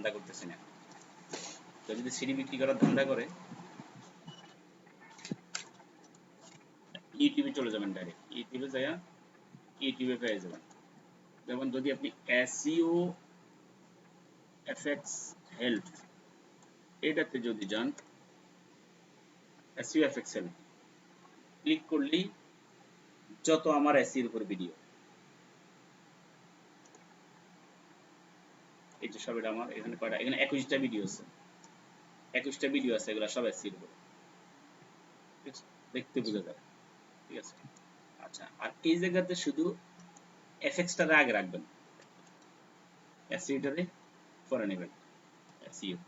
ধান্দা করতেছি না। তো যদি সিডি বিক্রি করার ধান্দা করে ইউটিউবে চলে যাবেন, ডাইরেক্ট ইউটিউবে যাইয়া ইউটিউবে পেয়ে যাবেন। যেমন যদি আপনি এসইও এফএক্স হেল্প এটাতে যদি যান, এসইও এফএক্স হেল্প ক্লিক করলেই যত আমার এসইওর উপর ভিডিও, এই যে সব এটা আমার এখানে কয়টা, এখানে 21টা ভিডিও আছে, 21টা ভিডিও আছে, এগুলো সব এসইওর উপর, ঠিক আছে? দেখতে বোঝা যায়, ঠিক আছে? আচ্ছা, আর এই জায়গাতে শুধু এফএক্সটারে আগে রাখবেন, এসইওটারে পরে নেবেন, এসইও।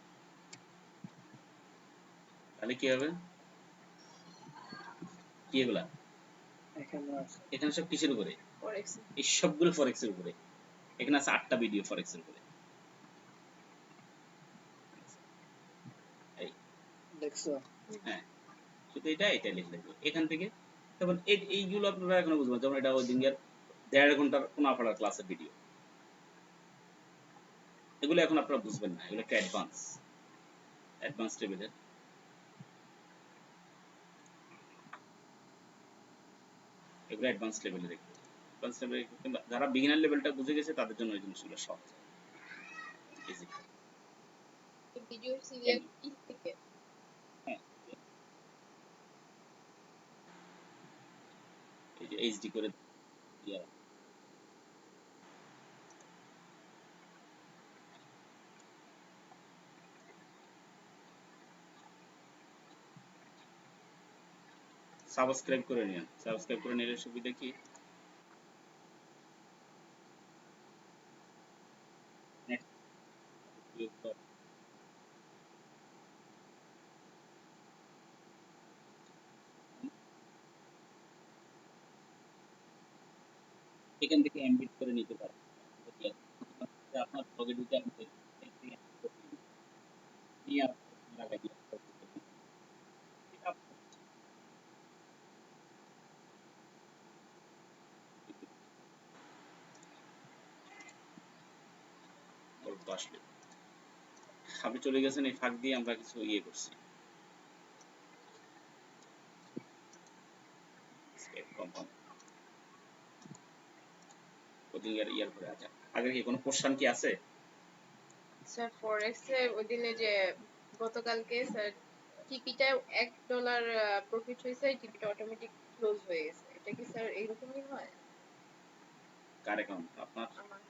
তাহলে কি হবে, কি এগুলা এখানে সব কিসের উপরে, এই সবগুলো ফরেক্সের উপরে। এখানে আছে 8টা ভিডিও ফরেক্সের উপরে, এই দেখছো? হ্যাঁ, শুধু এটা লিখলে এখান থেকে। তখন এইগুলো আপনারা এখনো বুঝবেন, যেমন এটা ওই দিনকার 1.5 ঘন্টার কোনাপাড়ার ক্লাসের ভিডিও, এগুলো এখন আপনারা বুঝবেন না, এগুলো একটা অ্যাডভান্স লেভেলের। এগুলো অ্যাডভান্স লেভেলের, অ্যাডভান্স লেভেল কিংবা যারা বিগিনার লেভেলটা বুঝে গেছে তাদের জন্য এই জিনিসগুলো সহজ, ইজি। ভিডিও সিরিয়াল কি থেকে? হ্যাঁ, এই যে এইচডি করে ইয়া সাবস্ক্রাইব করে নিন, সাবস্ক্রাইব করে নিলে সুবিধা কি, এখান থেকে এমবিট করে নিতে পারেন, আপনার ব্লগে ঢুকে আপনি নিয়ে লাগাই দিতে পারেন। এটা গল্প আসলে আপনি চলে গেছেন, এই ফাঁক দিয়ে আমরা কিছু ইয়ে করছি, কম্পাউন্ড কোডিং এর ইয়ার পরে। আচ্ছা, আগে কি কোনো কোশ্চেন কি আছে? স্যার ফরেক্সে ওই দিনে যে গতকালকে স্যার টিপিটা $1 প্রফিট হয়েছে, টিপিটা অটোমেটিক ক্লোজ হয়ে গেছে, এটা কি স্যার এইরকমই হয়? কার অ্যাকাউন্ট আপনার? আমার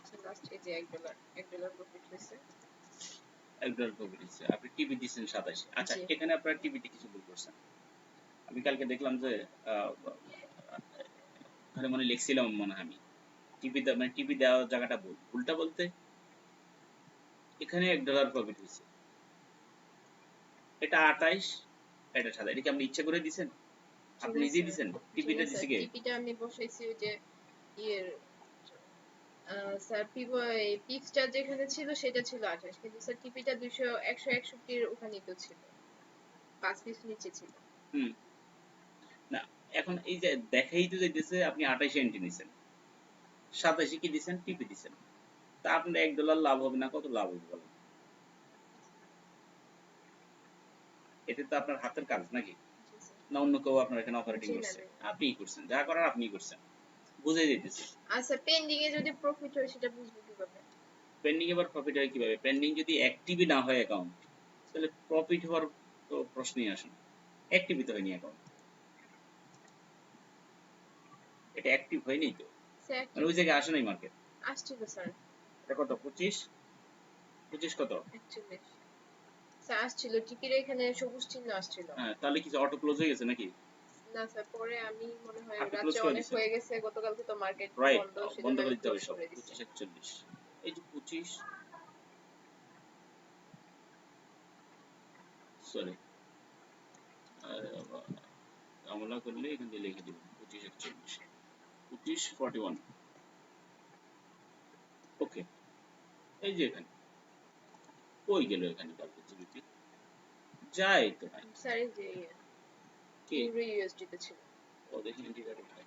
আচ্ছা, লাস্ট এই যে $1 প্রফিট হয়েছে। $1 প্রফিট হচ্ছে, আপনি টিভি দিচ্ছেন 27। আচ্ছা, জি। এখানে আপনার টিভিতে কিছু ভুল করছেন। আমি কালকে দেখলাম যে ওখানে মনে লিখছিলাম, মনে হয় আমি টিভিতে, মানে টিভি দেওয়ার জায়গাটা ভুল, ভুলটা বলতে এখানে $1 প্রফিট হয়েছে, এটা 28, এটা 27, এটা কি আপনি ইচ্ছা করে দিছেন? আপনি নিজেই দিছেন? টিভিটা দিছে কে? টিপিটা আমি বসাইছি ওই যে ইয়ের স্যার পিপসটা যেখানে ছিল সেটা ছিল 28, কিন্তু স্যার টিপিটা 161 ওখানেই তো ছিল, 5 পিস নিচে ছিল। হুম, না, এখন এই যে দেখাই তো যাইতেছে আপনি 28 এন্ট্রি নিছেন, 27 কি দিছেন, টিপি দিছেন, তা আপনার $1 লাভ হবে না, কত লাভ হবে বলেন? এটা তো আপনার হাতের কাজ নাকি? না অন্য কেউ আপনার এখানে অপারেটিং করছে? আপনিই করছেন, যা করার আপনিই করছেন, বুঝাই দিতেছে। আচ্ছা, পেন্ডিং এ যদি প্রফিট হয় সেটা বুঝবো কিভাবে? পেন্ডিং এবার প্রফিট হয় কিভাবে? পেন্ডিং যদি অ্যাক্টিভই না হয় অ্যাকাউন্ট, তাহলে প্রফিট হওয়ার তো প্রশ্নই আসে না, অ্যাক্টিভই তো হয়নি অ্যাকাউন্ট, এটা অ্যাক্টিভ হয়নি তো, মানে ওই জায়গায় আসে নাই মার্কেট। আসছিল স্যার। এটা কত, 25 কত? 41 স্যার আসছিল, টিপির এখানে সবুজ চিহ্ন আসছিল। হ্যাঁ, তাহলে কি অটো ক্লোজ হয়ে গেছে নাকি? না স্যার, পরে আমি মনে হয় আপনি ক্লোজ রাত্রে করে অনেক দিয়েছেন, হয়ে গেছে, গতকালকে তো মার্কেট রাইট, বন্ধ, বন্ধ সেজন্য করে আমি দিতে হবে ক্লোজ সব। করে দিছি। 25 41, এই যে 25, সরি আমলা করলে এখান থেকে লিখে দিব 25 41, 25 41, ওকে। এই যে এখানে কই গেল এখানে কালকে জিবিপি যায় তো নাই স্যার এই যে কি ইউরো ইউএসডি তে ছিল ও দেখি ইন্ডিকেটর কোথায়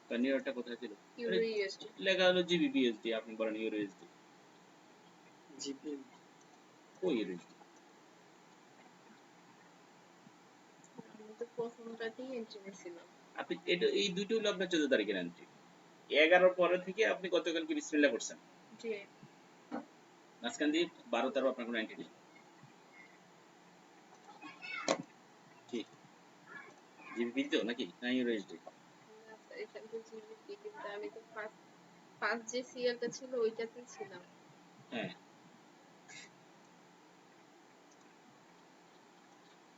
কন্ডিয়ারটা কোথায় ছিল আরে ইউরো ইউএসডি লেখা হলো জিবিপি ইউএসডি আপনি বলেন ইউরো ইউএসডি জিপি কই ইউরো ইউএসডি আমি তো প্রথমটাতেই এন্ট্রি নিয়েছিলাম আপনি এটা এই দুটো হলো আপনার 14 তারিখের এন্ট্রি 11 পরে থেকে আপনি গতকালকে বিসমিল্লাহ করছেন জি মাঝখান দিয়ে 12-13 আপনার কোনো এন্ট্রি নেই কি জিবিপি তো নাকি না ইউরো ইউএসডি না স্যার এখানে তো জিবিপি কিন্তু আমি তো ফার্স্ট যে সিএলটা ছিল ওইটাতেই ছিলাম হ্যাঁ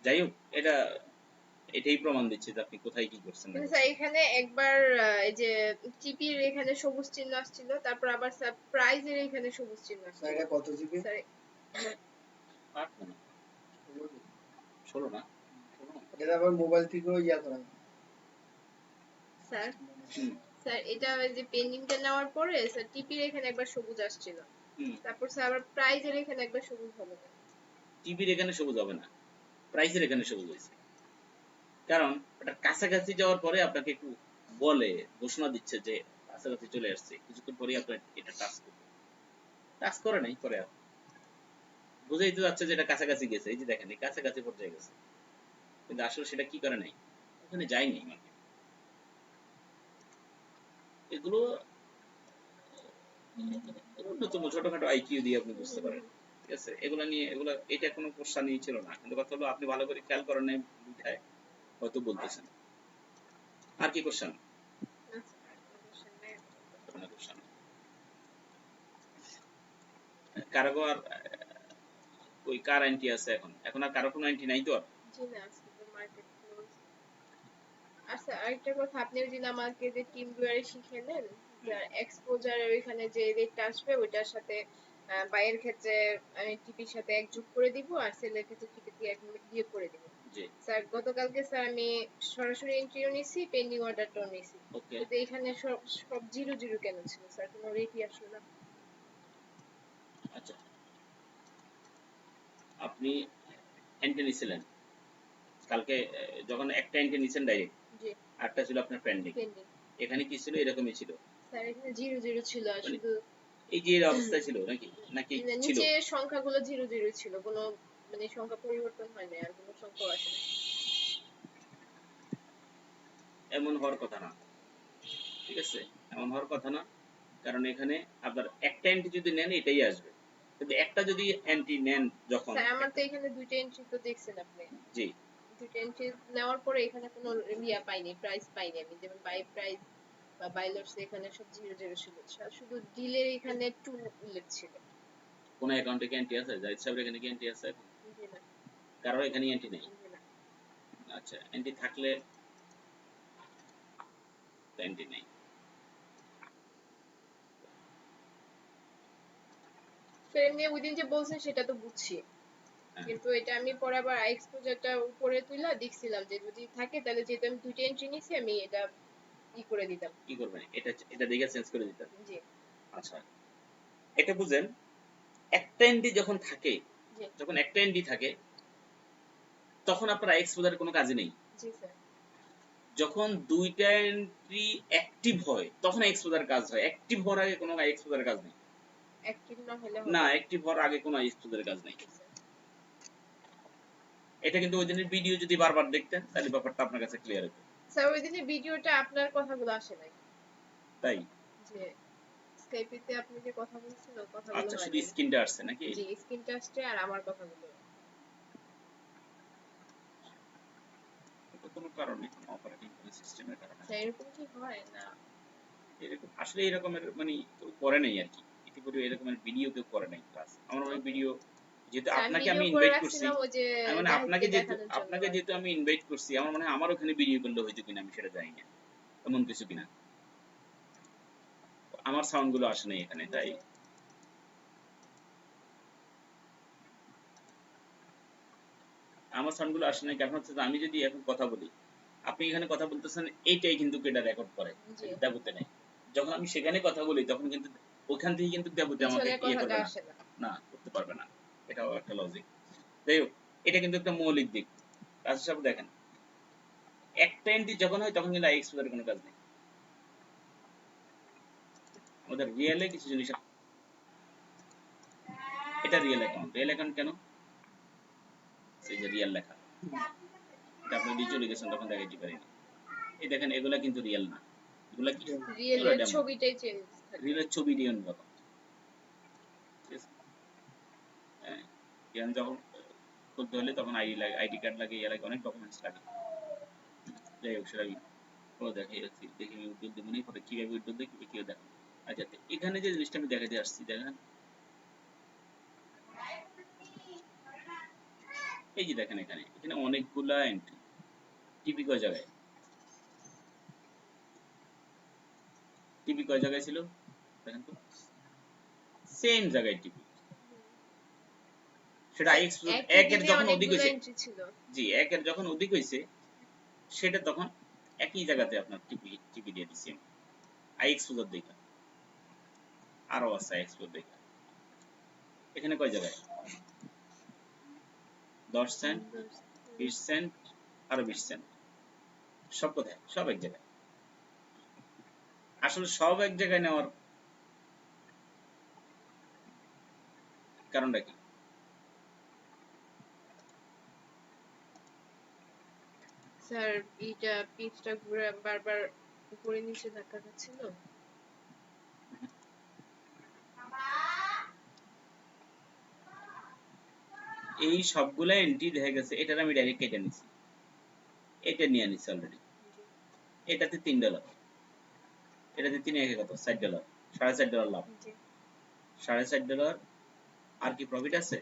যাই হোক এটাই প্রমাণ দিচ্ছে যে আপনি কোথায় কি করছেন না কিন্তু করছেন। স্যার এখানে একবার এই যে টিপির এখানে সবুজ চিহ্ন আসছিল তারপর আবার স্যার প্রাইজের এখানে সবুজ চিহ্ন স্যার আসছিল এটা কত জিবি স্যার 8 মনে হয়। 16 না 16 না। এটা আবার মোবাইল থেকেও ইয়া করা যায়। স্যার হুম, স্যার এটা ওই যে পেন্ডিংটা নেওয়ার পরে স্যার টিপির এখানে একবার সবুজ আসছিল হুম। তারপর স্যার আবার প্রাইজের এখানে একবার সবুজ হলো না টিভির এখানে সবুজ হবে না প্রাইসের এখানে সবুজ হয়েছে কারণ এটা কাছাকাছি যাওয়ার পরে আপনাকে একটু বলে ঘোষণা দিচ্ছে যে কাছাকাছি চলে আসছে কিছুক্ষণ পরে আপনার এটা টাচ করবে টাচ করে নাই পরে আর বুঝেই তো যাচ্ছে যে এটা কাছাকাছি গেছে এই যে দেখেন এই কাছাকাছি পর্যায়ে গেছে কিন্তু আসলে সেটা কি করে নাই ওখানে যায়নি মানে এগুলো ন্যূনতম ছোটখাটো আইকিউ দিয়ে আপনি বুঝতে পারেন ঠিক আছে এগুলা এটা কোনো কোশ্চেন নিয়ে ছিল না কিন্তু কথা হলো আপনি ভালো করে খেয়াল করেন নাই বিধায় হয়তো বলতেছেন আর কি কোশ্চেন কোনো কোশ্চেন কারো আর ওই কার এন্ট্রি আছে এখন আর কারো কোনো এন্ট্রি নাই তো আর জি না আজকে তো মার্কেট ক্লোজ আচ্ছা আরেকটা কথা আপনি ওই দিন আমাকে যে টিম ভিউয়ারে শিখালেন যার এক্সপোজারের ওইখানে যে রেটটা আসবে ওইটার সাথে বাইয়ের ক্ষেত্রে আমি টিপির সাথে এক যোগ করে দিব আর সেলের ক্ষেত্রে টিপি দিয়ে এক বিয়োগ করে দিব জি স্যার গতকালকে স্যার আমি সরাসরি এন্ট্রিও নিছি পেন্ডিং অর্ডারটাও নিছি ওকে কিন্তু এখানে সব সব জিরো জিরো কেন ছিল স্যার কোনো রেটই আসলো না আচ্ছা আপনি এন্ট্রি নিছিলেন কালকে যখন একটা এন্ট্রি নিছেন ডাইরেক্ট জি আরটা ছিল আপনার পেন্ডিং পেন্ডিং এখানে কি ছিল এরকমই ছিল স্যার এখানে জিরো জিরো ছিল আর মানে শুধু এই যে এর অবস্থায় ছিল নাকি ছিল নিচে সংখ্যাগুলো জিরো জিরো ছিল কোনো মানে সংখ্যা পরিবর্তন হয় না আর কোনো সংখ্যাও আসে না এমন হওয়ার কথা না ঠিক আছে এমন হওয়ার কথা না কারণ এখানে আপনার একটা এন্ট্রি যদি নেন এটাই আসবে কিন্তু একটা যদি এন্ট্রি নেন যখন স্যার আমার তো এখানে দুইটা এন্ট্রি তো দেখছেন আপনি জি দুইটা এন্ট্রি নেওয়ার পরে এখানে কোনো ইয়া পাইনি প্রাইস পাইনি আমি যেমন বাই প্রাইস বা বাই লটস এখানে সব জিরো জিরো ছিল শুধু ডিলের এখানে টু উল্লেখ ছিল কোন অ্যাকাউন্টে কি এন্ট্রি আছে জাহিদ সাহেবের এখানে কি এন্ট্রি আছে জি না কারো এখানে এন্ট্রি নেই জি না আচ্ছা এন্ট্রি থাকলে এন্ট্রি নেই স্যার এমনি ওই দিন যে বলছেন সেটা তো বুঝছি হ্যাঁ, কিন্তু এটা আমি পরে আবার এক্সপোজারটা উপরে তুইলা দেখছিলাম যে যদি থাকে তাহলে যেহেতু আমি দুইটা এন্ট্রি নিছি আমি এটা ই করে দিতাম কি করবেন এটা দেখে চেঞ্জ করে দিতেন জি আচ্ছা এটা বুঝেন একটা এন্ট্রি যখন থাকে জি যখন একটা এন্ট্রি থাকে তখন আপনার এক্সপোজার কোনো কাজে নেই জি স্যার যখন দুইটা এন্ট্রি অ্যাক্টিভ হয় তখন এক্সপোজার কাজ হয় অ্যাক্টিভ হওয়ার আগে কোনো এক্সপোজার কাজ নেই অ্যাক্টিভ না হলে না হবে অ্যাক্টিভ হওয়ার আগে কোনো এক্সপোজার কাজ নেই জি, স্যার। এটা কিন্তু ওই দিনের ভিডিও যদি বারবার দেখতেন তাহলে ব্যাপারটা আপনার কাছে ক্লিয়ার হতো স্যার ওই দিনের ভিডিওটা আপনার কথাগুলো আসে নাই তাই যে স্কাইপেতে আপনি যে কথা বলছেন ওই কথাগুলো আচ্ছা হয় শুধু নাই স্ক্রিনটা আসছে নাকি জি স্ক্রিনটা আসছে আর আমার কথাগুলো এটা কোনো কারণে কোনো অপারেটিং সিস্টেমের কারণে স্যার এরকম কি হয় না এরকম আসলে এরকমের মানে কেউ করে নাই আর কি ইতিপূর্বে এরকমের ভিডিও কেউ করে নাই ক্লাস আমার ওই ভিডিও যেহেতু স্যার আপনাকে ভিডিও আমি করে ইনভাইট করছি রাখছিলাম ওই যে আমি মানে জাহিদকে দেখানোর জন্য আপনাকে যেহেতু আমি ইনভাইট করছি আমার মনে হয় আমার ওখানে ভিডিও করলে হয়তো কিনা আমি সেটা জানি না এমন কিছু কিনা আমার সাউন্ড গুলো আসে নাই এখানে তাই আমার সাউন্ড গুলো আসে নাই কারণ হচ্ছে যে আমি যদি এখন কথা বলি আপনি এখানে কথা বলতেছেন এইটাই কিন্তু এটা রেকর্ড করে জি দাবুতে নেই যখন আমি সেখানে কথা বলি তখন কিন্তু ওখান থেকে কিন্তু দেবতে আমাকে পিছনের ইয়ে কথাটা করবে না, আসে না। না করতে পারবে না। এটাও একটা লজিক। যাই হোক, এটা কিন্তু একটা মৌলিক দিক। রাজু সাহেব দেখেন, একটা এন্ট্রি যখন হয় তখন কিন্তু আইএক্স এর কোনো কাজ নেই। আমাদের রিয়েলে কিছু জিনিস, এটা রিয়েল অ্যাকাউন্ট। রিয়েল অ্যাকাউন্ট কেন? এই যে রিয়েল লেখা, এটা আপনি দিয়ে চলে গেছেন তখন দেখাইতে পারিনি। এই দেখেন এগুলা কিন্তু রিয়েল না, এগুলা কি? এগুলা রিয়েলের ডেমো। ছবিটাই চেঞ্জ থাকে। রিয়েলের ছবি দিয়ে অন্যরকম, ঠিক আছে? হ্যাঁ, জ্ঞান যখন করতে হলে তখন আইডি লাগে, আইডি কার্ড লাগে, ইয়ে লাগে, অনেক ডকুমেন্টস লাগে। যাই হোক, সেটা ও দেখে যাচ্ছি, দেখি আমি উদ্যোগ দেবো পরে কিভাবে উদ্যোগ দেয় কিভাবে কেউ দেখো। আচ্ছা, তো এখানে যে জিনিসটা আমি দেখাতে আসছি দেখেন, এই যে দেখেন এখানে এখানে অনেকগুলা এন্ট্রি। টিপি কয় জায়গায়? টিপি কয় জায়গায় ছিল দেখেন তো, সেম জায়গায় টিপি। সেটা আইএক্স একই একের দিনে যখন অধিক অনেকগুলো হয়েছে, এন্ট্রি ছিল। জি একের যখন অধিক হয়েছে সেটা তখন একই জায়গাতে আপনার টিপি টিপি দিয়ে দিচ্ছি আমি আইএক্সপোজার দেখা। আরো আছে আইএক্সপোজার দেখা। এখানে কয় জায়গায়? 10 সেন্ট, 20 সেন্ট, আরো 20 সেন্ট। সব কোথায়? সব এক জায়গায়। আসলে সব এক জায়গায় নেওয়ার কারণটা কি? স্যার এইটা পিচটা ঘুরে বারবার উপরে নিচে ধাক্কা খাচ্ছিল। এই সবগুলা এন্ট্রি দেখা গেছে এটার আমি ডাইরেক্ট কেটে নিছি, এটা নিয়ে নিছি অলরেডি। এটাতে $3, এটাতে 3 একে কত? $60, $7.5 লাভ। জি $7.5 আর কি প্রফিট আছে?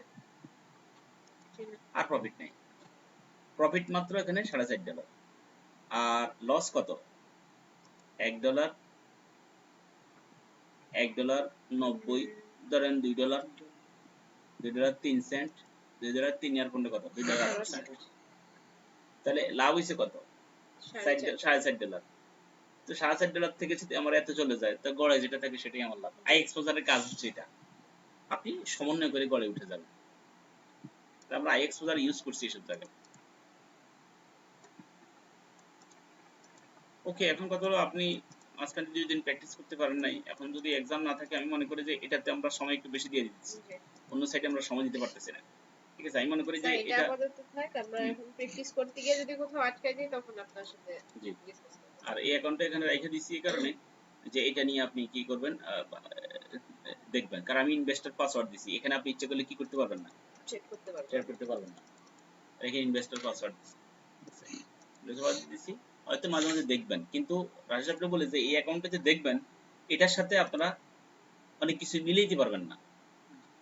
জি না। আর প্রফিট নেই। প্রফিট মাত্র এখানে $7.5। আর লস কত? $1, $1.90, ধরেন $2, $2.03, $2.03 আর 15 কত? $2.18। তাহলে লাভ হয়েছে কত? $7.5। তো $7.5 থেকে যদি আমার এত চলে যায়, তো গড়ে যেটা থাকে সেটাই আমার লাভ। আই এক্সপোজারের কাজ হচ্ছে এটা, আপনি সমন্বয় করে গড়ে উঠে যাবেন। আমরা আই এক্সপোজার ইউজ করছি এসব জায়গায়। ওকে, এখন কথা হলো আপনি মাঝখানে 2 দিন প্র্যাকটিস করতে পারেন নাই, এখন যদি এক্সাম না থাকে আমি মনে করি যে এটাতে আমরা সময় একটু বেশি দিয়ে দিচ্ছি, অন্য সাইডে আমরা সময় দিতে পারতেছি না। ঠিক আছে, আমি মনে করি যে স্যার এটা এটা আপাতত থাক, আমরা এখন প্র্যাকটিস করতে গিয়ে যদি কোথাও আটকে যাই তখন আপনার সাথে জি। ডিসকাস করব। আর এই অ্যাকাউন্টটা এখানে রেখে দিচ্ছি এই কারণে যে এটা নিয়ে আপনি কি করবেন দেখবেন, কারণ আমি ইনভেস্টর পাসওয়ার্ড দিছি, এখানে আপনি ইচ্ছে করলে কি করতে পারবেন না, চেক করতে পারবো। শেয়ার করতে পারবেন না। রেখে ইনভেস্টর পাসওয়ার্ড দিছি, হয়তো মাঝে মাঝে দেখবেন, কিন্তু রাজেশ আপনি বলে যে এই অ্যাকাউন্টে যে দেখবেন এটার সাথে আপনারা অনেক কিছু মিলিয়ে পারবেন না।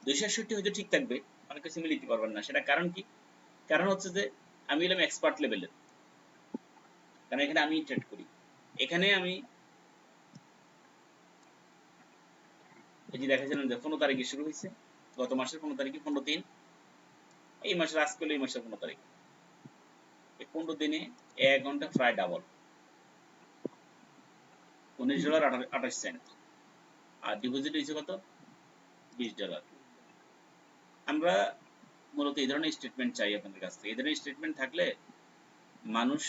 267 হয়তো ঠিক থাকবে, অনেক কিছু মিলিয়ে পারবেন না। সেটা কারণ কি? কারণ হচ্ছে যে আমি হলাম এক্সপার্ট লেভেলের, কারণ এখানে আমি ট্রেড করি। এখানে আমি এই যে দেখাছিলাম যে 15 তারিখে শুরু হয়েছে, গত মাসের 15 তারিখে, 15/3, এই মাসের আজকে হলো এই মাসের 15 তারিখ। এই 15 দিনে 1 ঘন্টা প্রায় ডাবল, $19.28। আর ডিপোজিট হয়েছে কত? $20। আমরা মূলত এই ধরনের স্টেটমেন্ট চাই আপনাদের কাছ থেকে। এই ধরনের স্টেটমেন্ট থাকলে মানুষ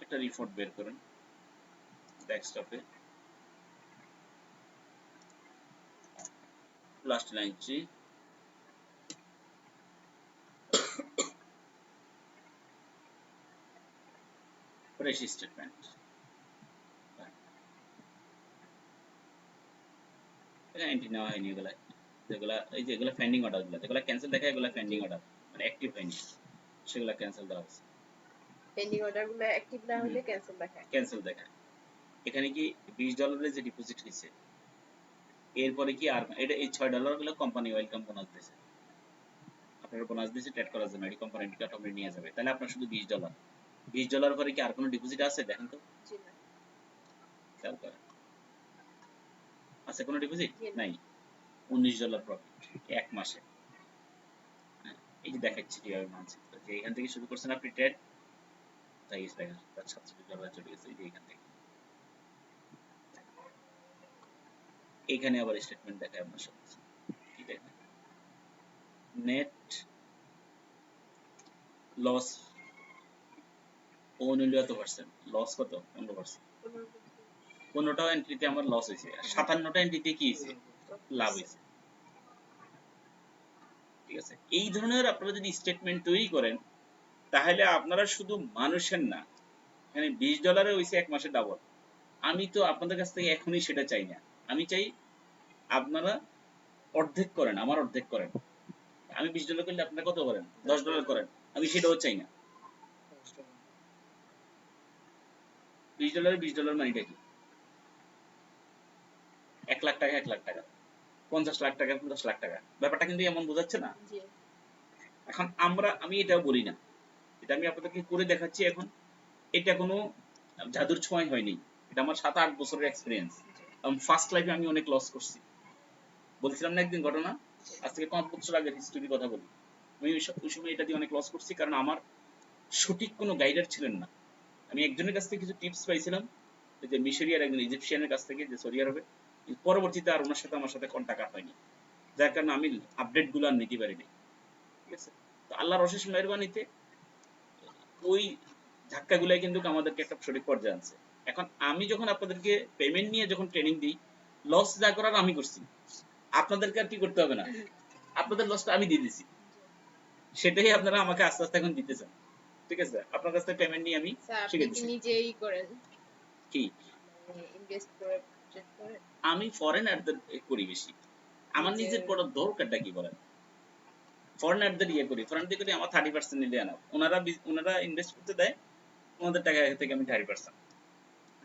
একটা রিপোর্ট বের করেন ডেস্কটপে, last line fresh statement. Entry নেওয়া হয়নি এগুলা, যেগুলা এই যে এগুলা পেন্ডিং অর্ডার, গুলো যেগুলা ক্যান্সেল দেখায় এগুলা পেন্ডিং অর্ডার, মানে অ্যাক্টিভ হয়নি, সেগুলা ক্যান্সেল দেওয়া হচ্ছে। পেন্ডিং অর্ডার গুলো অ্যাক্টিভ না হলে ক্যান্সেল দেখায়। ক্যান্সেল দেখায়। এখানে কি $20 যে ডিপোজিট হয়েছে, এরপরে কি আর এটা এই $6 গুলো কোম্পানি ওয়েলকাম বোনাস দিয়েছে, আপনার বোনাস দিয়েছে ট্রেড করার জন্য, এই কোম্পানিটা আপনি নিয়ে যাবে, তাহলে আপনার শুধু $20। $20 পরে কি আর কোনো ডিপোজিট আছে দেখেন তো, জি না। খেয়াল করেন আছে কোনো ডিপোজিট? জি না। নাই। $19 প্রফিট এক মাসে। হ্যাঁ, এই যে দেখাচ্ছি কিভাবে মানচিত্র, যে এখান থেকে শুরু করছেন আপনি ট্রেড, তাই দেখেন তার $47 চলে গেছে এই যে এখান থেকে। এখানে আবার স্টেটমেন্ট দেখায় আপনার সাথে কি দেখেন নেট লস ওন হইল এত পার্সেন্ট লস কত 15%। 15টা এন্ট্রিতে আমার লস হয়েছে আর 57টা এন্ট্রিতে কি হয়েছে লাভ হয়েছে। ঠিক আছে, এই ধরনের আপনারা যদি স্টেটমেন্ট তৈরি করেন তাহলে আপনারা শুধু মানুষের না, এখানে $20 হয়েছে এক মাসে ডাবল। আমি তো আপনাদের কাছ থেকে এখনই সেটা চাই না, আমি চাই আপনারা অর্ধেক করেন, আমার অর্ধেক করেন। আমি $20 করলে আপনারা কত করেন? $10 করেন। আমি সেটাও চাই না। $20 $20 মানিটা কি? 1 লাখ টাকা 1 লাখ টাকা, 50 লাখ টাকা 50 লাখ টাকা, ব্যাপারটা কিন্তু এমন বোঝাচ্ছে না। এখন আমি এটাও বলি না, এটা আমি আপনাদেরকে করে দেখাচ্ছি। এখন এটা কোনো জাদুর ছোঁয়াই হয়নি, এটা আমার 7-8 বছরের এক্সপিরিয়েন্স। ফার্স্ট লাইফে আমি অনেক লস করছি, বলছিলাম না একদিন ঘটনা, আজ থেকে 5 বছর আগের হিস্টোরির কথা বলি। আমি ওই সময় এটা দিয়ে অনেক লস করছি, কারণ আমার সঠিক কোনো গাইডার ছিলেন না। আমি একজনের কাছ থেকে কিছু টিপস পাইছিলাম, যে মিশরিয়ার একজন ইজিপশিয়ানের কাছ থেকে, যে সৌদি আরবে। পরবর্তীতে আর ওনার সাথে আমার সাথে কন্টাক্ট হয়নি, যার কারণে আমি আপডেট গুলো আর নিতে পারিনি। ঠিক আছে, তো আল্লাহর অশেষ মেহরবানিতে ওই ধাক্কাগুলাই কিন্তু আমাদেরকে একটা সঠিক পর্যায়ে আনছে। এখন আমি যখন আপনাদেরকে পেমেন্ট নিয়ে যখন ট্রেনিং দিই, লস যা করার আমি করছি, আপনাদেরকে আর কি করতে হবে না, আপনাদের লসটা আমি দিয়ে দিছি, সেটাই আপনারা আমাকে আস্তে আস্তে এখন দিতেছেন। ঠিক আছে, আপনার কাছ থেকে পেমেন্ট নিয়ে আমি শিখে দিচ্ছি। নিজেই করেন কি ইনভেস্ট করে বাজেট করে? আমি ফরেন অ্যাডদের করি বেশি, আমার নিজের করার দরকারটা কি বলেন? ফরেন অ্যাডদের ইয়ে করি, ফরেন দিয়ে করি, আমার 30% নিলে আনা, ওনারা ইনভেস্ট করতে দেয় ওনাদের টাকা থেকে আমি 30%।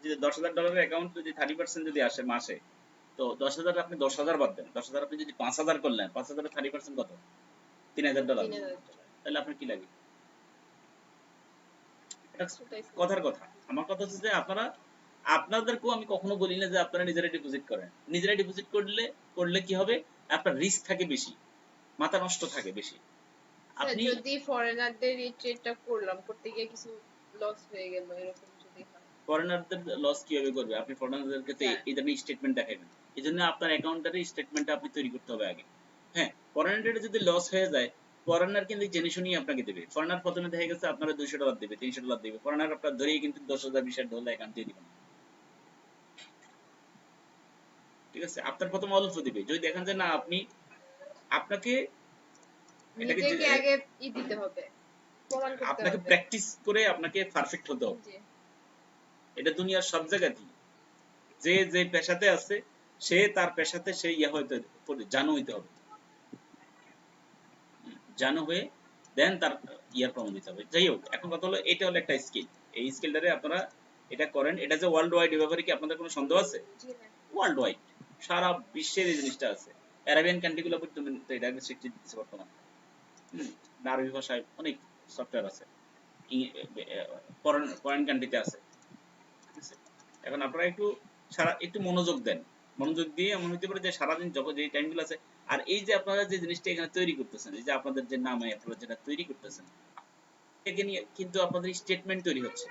যদি $10,000 অ্যাকাউন্ট যদি 30% যদি আসে মাসে, তো 10,000 আপনি 10,000 বাদ দেন, 10,000 আপনি যদি 5,000 করলেন, 5,000 30% কত? $3,000। তাহলে আপনার কি লাগে? এটা কথার কথা। আমার কথা হচ্ছে যে আপনাদেরকেও আমি কখনো বলি না যে আপনারা নিজেরা ডিপোজিট করেন। নিজেরা ডিপোজিট করলে কি হবে, আপনার রিস্ক থাকে বেশি, মাথা নষ্ট থাকে বেশি। আপনি যদি ফরেনারদের এই ট্রেডটা করলাম, করতে গিয়ে কিছু লস হয়ে গেল, এরকম যদি হয়, ফরেনারদের লস কিভাবে করবে? আপনি ফরেনারদেরকে তো এই ধরনের স্টেটমেন্ট দেখাবেন, এই জন্য আপনার অ্যাকাউন্টের স্টেটমেন্টটা আপনি তৈরি করতে হবে আগে। হ্যাঁ, ফরেনারের যদি লস হয়ে যায়, ফরেনার কিন্তু জেনে শুনেই আপনাকে দেবে। ফরেনার প্রথমে দেখা গেছে আপনারা $200 দেবে, $300 দেবে, ফরেনার আপনার ধরেই কিন্তু 10,000 $20,000 অ্যাকাউন্ট দিয়ে দিবেন। ঠিক আছে, আপনার প্রথম অল্প দিবে, যদি দেখেন যে না আপনাকে এটাকে নিজেকে আগে দিতে হবে, প্রমাণ করতে হবে, আপনাকে প্র্যাকটিস করে আপনাকে পারফেক্ট হতে হবে। এটা দুনিয়ার সব জায়গাতেই, যে পেশাতে আছে সে তার পেশাতে সে হইতে জানো হইতে হবে, জানো হয়ে দেন তার প্রমাণ দিতে হবে। যাই হোক, এখন কথা হলো এটা হলো একটা স্কিল, এই স্কিলটারে আপনারা এটা করেন। এটা যে ওয়ার্ল্ড ওয়াইড ব্যাপারে কি আপনাদের কোনো সন্দেহ আছে? ওয়ার্ল্ড ওয়াইড সারা বিশ্বের এই জিনিসটা আছে। আরাবিয়ান কান্ট্রিগুলো পর্যন্ত এটা স্বীকৃতি দিচ্ছে বর্তমানে। আরবি ভাষায় অনেক সফটওয়্যার আছে, ফরেন কান্ট্রিতে আছে। এখন আপনারা একটু মনোযোগ দেন, মনোযোগ দিয়ে এমন হতে পারে যে সারাদিন যখন যে টাইমগুলো আছে, আর এই যে আপনারা যে জিনিসটা এখানে তৈরি করতেছেন, এই যে আপনাদের যে নামে আপনারা যেটা তৈরি করতেছেন, এটাকে নিয়ে কিন্তু আপনাদের স্টেটমেন্ট তৈরি হচ্ছে।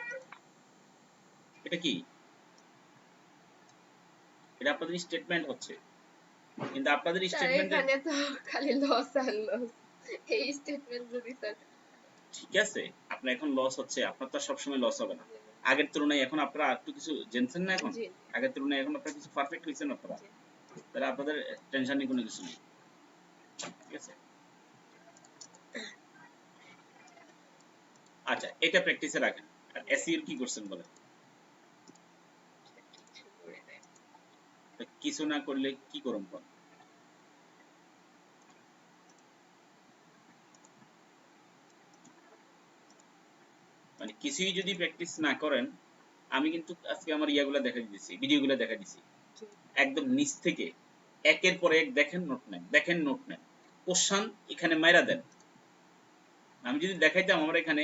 এটা কি? এটা আপনাদের স্টেটমেন্ট হচ্ছে, কিন্তু আপনাদের স্টেটমেন্ট এখানে তো খালি লস আর লস, এই স্টেটমেন্ট যদি স্যার ঠিক আছে, আপনার এখন লস হচ্ছে, আপনার তো সবসময় লস হবে না। আগের তুলনায় এখন আপনারা একটু কিছু জানছেন না, এখন আগের তুলনায় এখন আপনারা কিছু পারফেক্ট হয়েছেন আপনারা, তাহলে আপনাদের টেনশন নেই, কোনো কিছু নেই। ঠিক আছে, আচ্ছা এটা প্র্যাকটিসে রাখেন। আর এসইও কি করছেন বলেন? কিছু না করলে কি করুন বলেন? মানে কিছুই যদি প্র্যাকটিস না করেন, আমি কিন্তু আজকে আমার ইয়াগুলা দেখা দিয়েছি, ভিডিওগুলো দেখা দিয়েছি, একদম নিচ থেকে একের পর এক দেখেন, নোট নেন, দেখেন নোট নেন, কোশ্চান এখানে মাইরা দেন। আমি যদি দেখাইতাম আমার এখানে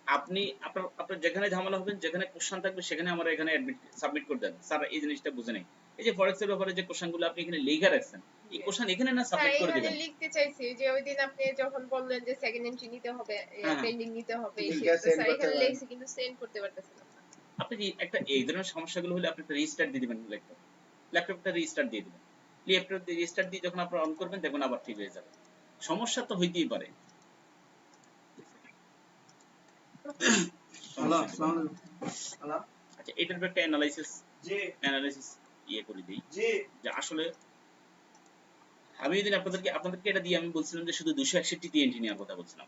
আপনি আপনার যেখানে ঝামেলা হবেন, যেখানে কোশ্চেন থাকবে সেখানে আমরা এখানে সাবমিট করে দেন, স্যার এই জিনিসটা বুঝে নেই। এই যে ফরেক্স এর ব্যাপারে যে কোশ্চেনগুলো আপনি এখানে লেখা রাখছেন, এই কোশ্চেন এখানে না সাবমিট করে দিবেন। লিখতে চাইছি যে ওই দিন আপনি যখন বললেন যে সেকেন্ড এন্ট্রি নিতে হবে, পেন্ডিং নিতে হবে, স্যার এখানে লিখছি কিন্তু সেন্ড করতে পারতেছি না। আপনি একটা এই ধরনের সমস্যাগুলো হলে আপনি একটা রিস্টার্ট দিয়ে দিবেন ল্যাপটপ, ল্যাপটপটা রিস্টার্ট দিয়ে দিবেন। ল্যাপটপ দিয়ে রিস্টার্ট দিয়ে যখন আপনারা অন করবেন দেখবেন আবার ঠিক হয়ে যাবে। সমস্যা তো হইতেই পারে। হ্যালো আসসালামু আলাইকুম। হ্যালো আচ্ছা, এটার একটা অ্যানালাইসিস করে দিই যে আসলে আমি যদি আপনাদেরকে এটা দিয়ে আমি বলছিলাম যে শুধু 261 টি এন্ট্রি নেওয়ার কথা বলছিলাম।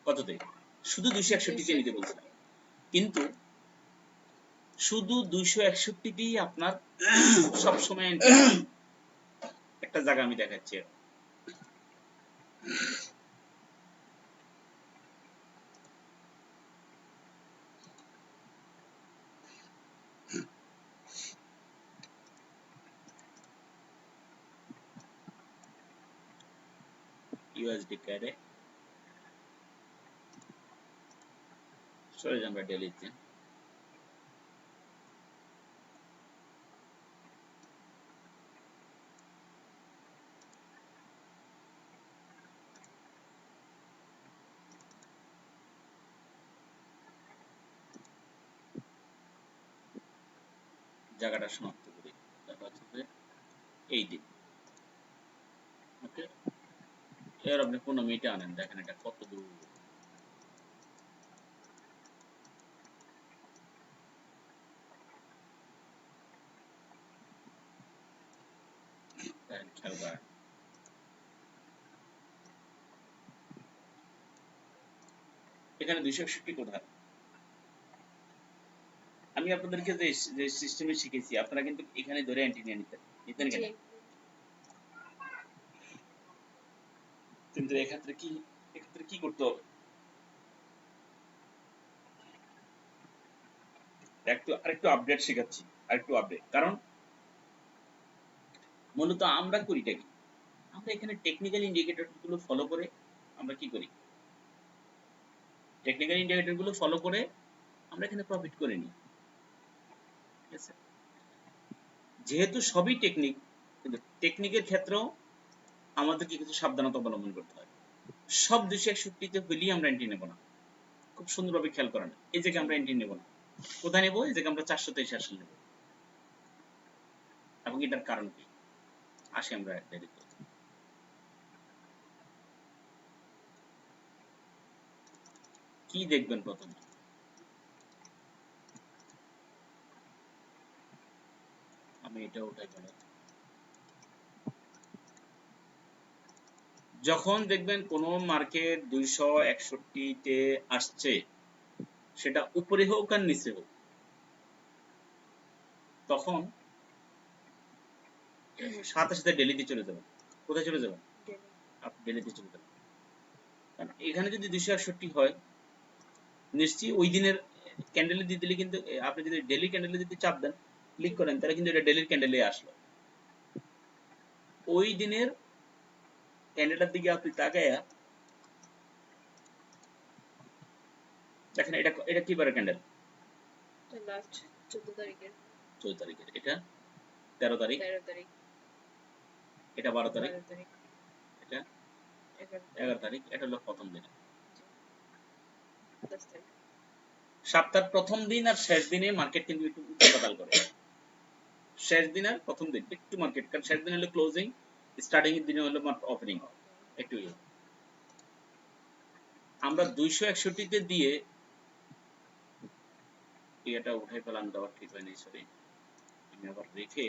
কততে? শুধু 261 টি নিতে বলছিলাম। কিন্তু শুধু 261 টি আপনার সব সময় এন্ট্রি একটা জায়গা আমি দেখাচ্ছি। ইউএসডি ক্যাডে সরে আমরা ডেলিতে জায়গাটা সমাপ্ত করি। দেখা হচ্ছে যে এই দিন ওকে, এর আপনি 15 মিনিটে আনেন, দেখেন এটা কত দূর। খেয়াল করেন এখানে 261 কোথায়? আমি আপনাদেরকে যে সিস্টেমে শিখেছি আপনারা কিন্তু এখানে ধরে এন্ট্রি নিয়ে নিতেন কেন? কিন্তু এক্ষেত্রে কি করতে হবে? আরেকটু আপডেট শেখাচ্ছি, আরেকটু আপডেট। কারণ মূলত আমরা করিটা কি, আমরা এখানে টেকনিক্যাল ইন্ডিকেটর গুলো ফলো করে আমরা কি করি, টেকনিক্যাল ইন্ডিকেটর গুলো ফলো করে আমরা এখানে প্রফিট করে নিই। ঠিক আছে, যেহেতু সবই টেকনিক, কিন্তু টেকনিকের ক্ষেত্রেও আমাদেরকে কিছু সাবধানতা অবলম্বন করতে হয়। সব 261 হইলেই আমরা এন্ট্রি নেব না। খুব সুন্দরভাবে খেয়াল করেন, এই জায়গায় আমরা এন্ট্রি নেব না। কোথায় নেব? এই জায়গায় আমরা 423 আসলে নেব। এবং এটার কারণ কি আসি আমরা দেরিতে। কি দেখবেন প্রথমে? আমি এটা উঠাই গেল। যখন দেখবেন কোন মার্কেট 261 তে আসছে, সেটা উপরে হোক আর নিচে হোক, তখন সাথে সাথে ডেলিতে চলে যাবেন। কোথায় চলে যাবেন? আপনি ডেলিতে চলে যাবেন। কারণ এখানে যদি 261 হয়, নিশ্চয়ই ওই দিনের ক্যান্ডেলে দিয়ে দিলে কিন্তু আপনি যদি ডেলি ক্যান্ডেলে যদি চাপ দেন, ক্লিক করেন, তাহলে কিন্তু এটা ডেলির ক্যান্ডেলে আসলো। ওই দিনের ক্যান্ডেলটার দিকে আপনি তাকায়া দেখেন এটা কি বারের ক্যান্ডেল? লাস্ট 14 তারিখের। 14 তারিখের। এটা 13 তারিখ, 13 তারিখ, এটা 12 তারিখ, 12 তারিখ, এটা 11 11 তারিখ। এটা হলো প্রথম দিন। 10 তারিখ। সপ্তাহের প্রথম দিন আর শেষ দিনে মার্কেট কিন্তু একটু উত্তাল করে। শেষ দিন আর প্রথম দিন একটু মার্কেট, কারণ শেষ দিন হলো ক্লোজিং, স্টার্টিং এর দিনে হলো ওপেনিং একটু। আমরা 261 তে দিয়ে এটা উঠাই পেলাম, দেওয়া ঠিক হয়নি, সরি। আমি আবার রেখে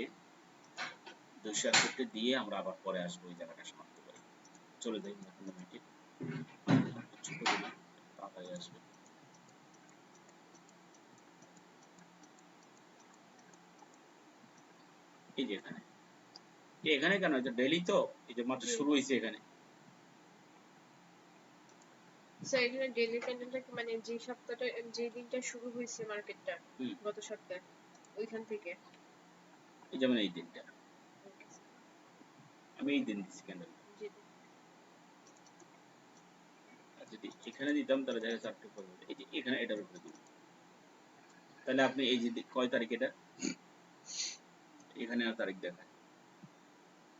261 দিয়ে আমরা আবার পরে আসবো, ওই জায়গাটা সমাপ্ত করে চলে যাই। 15 মিনিটে ছোট করে তাড়াতাড়ি আসবে। এই যে এখানে কেন? এটা ডেইলি তো, এই যে মাত্র শুরু হয়েছে এখানে। স্যার এখানে ডেইলি ক্যান্ডেলটা কি মানে যে সপ্তাহটা যে দিনটা শুরু হয়েছে মার্কেটটা গত সপ্তাহে ওইখান থেকে? এই যেমন এই দিনটা আমি এই দিন দিচ্ছি ক্যান্ডেল। যদি এখানে দিতাম তাহলে দেখা যাচ্ছে একটু পরে, এই যে এখানে এটার উপরে দিব, তাহলে আপনি এই যে কয় তারিখ, এটা এখানে আর তারিখ দেখায়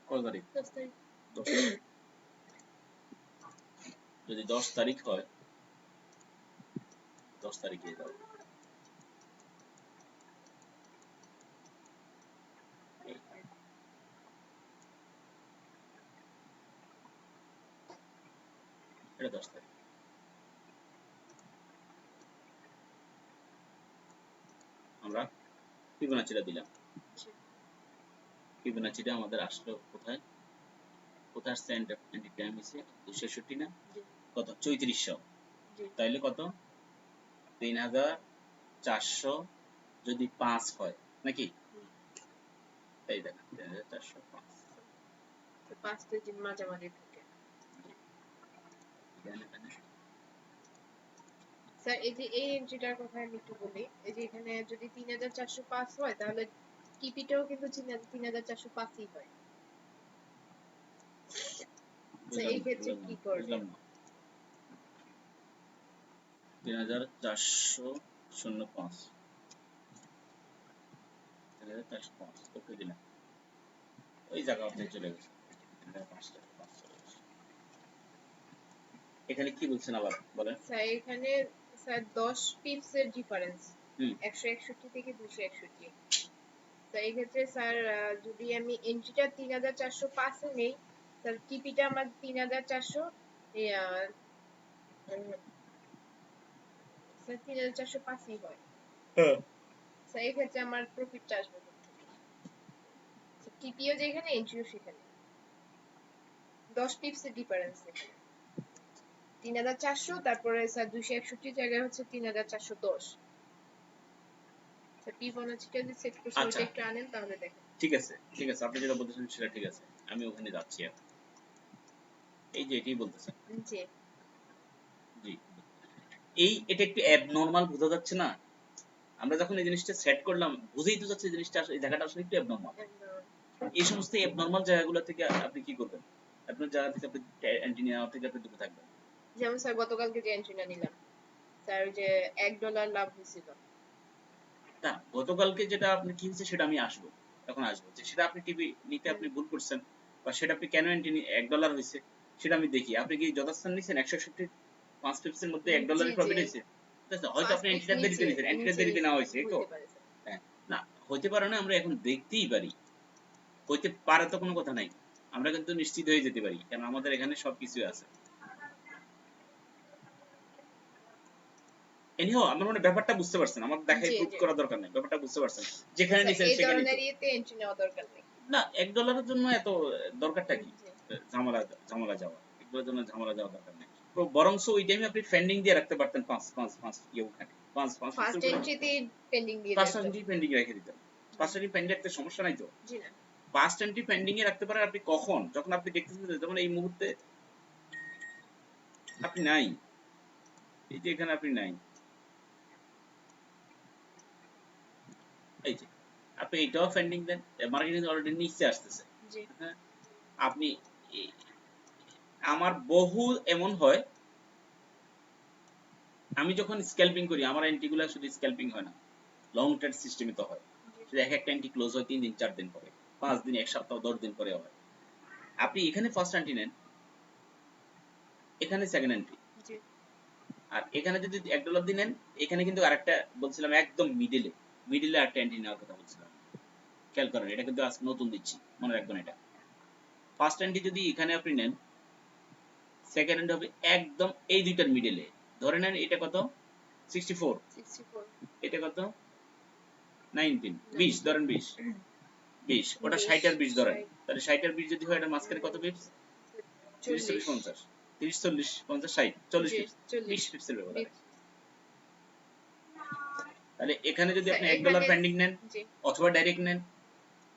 কয় তারিখ? 10 তারিখ। 10 তারিখ। যদি 10 তারিখ হয়, 10 তারিখে দাও, এটা 10 তারিখ। আমরা ফিবোনাচিটা দিলাম। জি ফিবোনাচিটা আমাদের আসলো কোথায়? কোথায় সেন্ট এন্টি টাইম হইছে 266 না? জি কত? 3400। জি তাইলে কত? 3400 যদি 5 হয় নাকি? হুম। এই দেখেন 3405। তো 5 টা দিন মাঝামাঝি থাকে। এখানে স্যার এই যে এই এন্ট্রিটার কথা আমি একটু বলি। এই যে এখানে যদি 3405 হয় তাহলে টিপিটাও কিন্তু 3405ই হয়। স্যার এই ক্ষেত্রে কি করবে? বুঝলাম না। 3405 3405 ওকে দিলাম। ওই জায়গাতে চলে গেছে। 5 চলে গেছে। এখানে কি বলছেন আবার বলেন? স্যার এখানে স্যার 10 পিপস এর ডিফারেন্স। হুম 161 থেকে 261। তো এই ক্ষেত্রে স্যার যদি আমি এন্ট্রিটা 3405 এ নেই, স্যার টিপিটা আমার 3400 ইয়া স্যার 3405ই হয়। হ্যাঁ স্যার এই ক্ষেত্রে আমার প্রফিটটা আসবে কোথা থেকে? টিপিও যেখানে এন্ট্রিও সেখানে। 10 পিপস এর ডিফারেন্স এখানে। 3400 তারপরে স্যার 261 জায়গায় হচ্ছে 3410। স্যার ফিবোনাচিটা যদি সেট করছি আচ্ছা ওটা একটু আনেন তাহলে দেখেন। ঠিক আছে আপনি যেটা বলতেছেন সেটা ঠিক আছে, আমি ওখানে যাচ্ছি এখন। এই যে এটাই বলতেছেন। জি জি এটা একটু অ্যাবনর্মাল বোঝা যাচ্ছে না? আমরা যখন এই জিনিসটা সেট করলাম বুঝেই তো যাচ্ছে জিনিসটা এই জায়গাটা আসলে একটু অ্যাবনর্মাল। একদম। এই সমস্ত অ্যাবনর্মাল জায়গাগুলো থেকে আপনি কি করবেন? আপনার জায়গা থেকে আপনি অ্যান্টি নেওয়া থেকে আপনি দূরে থাকবেন। যেমন স্যার গতকালকে যে এন্ট্রিটা নিলাম স্যার ওই যে $1 লাভ হয়েছিল। না গতকালকে যেটা আপনি কি হয়েছে সেটা আমি আসবো, তখন আসবো যে সেটা আপনি টিভি নিতে আপনি ভুল করছেন বা সেটা আপনি কেন $1 হয়েছে সেটা আমি দেখি। আপনি কি যথাস্থান নিচ্ছেন 161 5 পিপসের মধ্যে জি $1 জি প্রফিট হয়েছে? ঠিক আছে, হয়তো 5 আপনি পিপস এন্ট্রিটা দেরিতে নিচে নিছেন, এন্ট্রিটা নিচে দেরিতে নিছি নেওয়া হয়েছে এই তো। হইতে পারে স্যার। হ্যাঁ না হইতে পারে না, আমরা এখন দেখতেই পারি। হইতে পারে তো কোনো কথা নাই, আমরা কিন্তু নিশ্চিত হয়ে যেতে পারি কারণ আমাদের এখানে সবকিছু আছে। এনিহো আমার মনে হয় ব্যাপারটা বুঝতে পারছেন, আমার দেখাই জি প্রুফ জি করা দরকার নাই, ব্যাপারটা বুঝতে পারছেন যেখানে স্যার নিছেন এই সেখানেই তো। ধরনের ইয়েতে এন্ট্রি নেওয়া দরকার নেই। না $1 জন্য এত দরকারটা কি? জি ঝামেলা ঝামেলা যাওয়া, এগুলোর জন্য ঝামেলা যাওয়া দরকার নেই। তো বরংস ওই টাইমে আপনি পেন্ডিং দিয়ে রাখতে পারতেন 5 ইয়ে ওখানে 5 ফার্স্ট উপরে এন্ট্রিতে পেন্ডিং দিয়ে 5টা রাখতাম। এন্ট্রি পেন্ডিং রেখে দিতেন। 5টা এন্ট্রি পেন্ডিং রাখতে সমস্যা নাই তো। জি না 5টা এন্ট্রি পেন্ডিং এ রাখতে পারেন আপনি কখন? যখন আপনি দেখতেছেন যে যেমন এই মুহূর্তে আপনি নাই, এই যে এখানে আপনি নাই, এই যে আপনি এইটাও পেন্ডিং দেন, মার্কেট কিন্তু অলরেডি নিচে আসতেছে। জি হ্যাঁ আপনি আমার বহু এমন হয় আমি যখন স্ক্যালপিং করি আমার এন্ট্রি গুলো শুধু স্ক্যালপিং হয় না, লং ট্রেড সিস্টেমে তো হয়। জি শুধু এক একটা এন্ট্রি ক্লোজ হয় 3 দিন 4 দিন পরে, 5 দিন 1 সপ্তাহ 10 দিন পরে হয়। আপনি এখানে ফার্স্ট এন্ট্রি নেন, এখানে সেকেন্ড এন্ট্রি, জি আর এখানে যদি $1 দিয়ে নেন, এখানে কিন্তু আরেকটা বলছিলাম একদম মিডিলে আরেকটা এন্ট্রি নেওয়ার কথা বলছিলাম। খেয়াল করেন এটা কিন্তু আজকে নতুন দিচ্ছি, মনে রাখবেন এটা। ফার্স্ট এন্ট্রি যদি এখানে আপনি নেন, সেকেন্ড এন্ট্রি হবে একদম এই দুইটার মিডিলে। ধরে নেন এটা কত 64, 64 এটা কত 19 20 19 ধরেন 20 20 ওটা 60 আর 20 ধরেন, 60 তাহলে 60 আর 20 যদি হয় এটার মাঝখানে কত পিপস? 30 40 40 50 30 40 50 60 40 জি পিপস, 20 40 পিপসের ব্যবধানে। বিট তাহলে এখানে যদি স্যার আপনি $1 এখানে পেন্ডিং নেন জি অথবা ডাইরেক্ট নেন,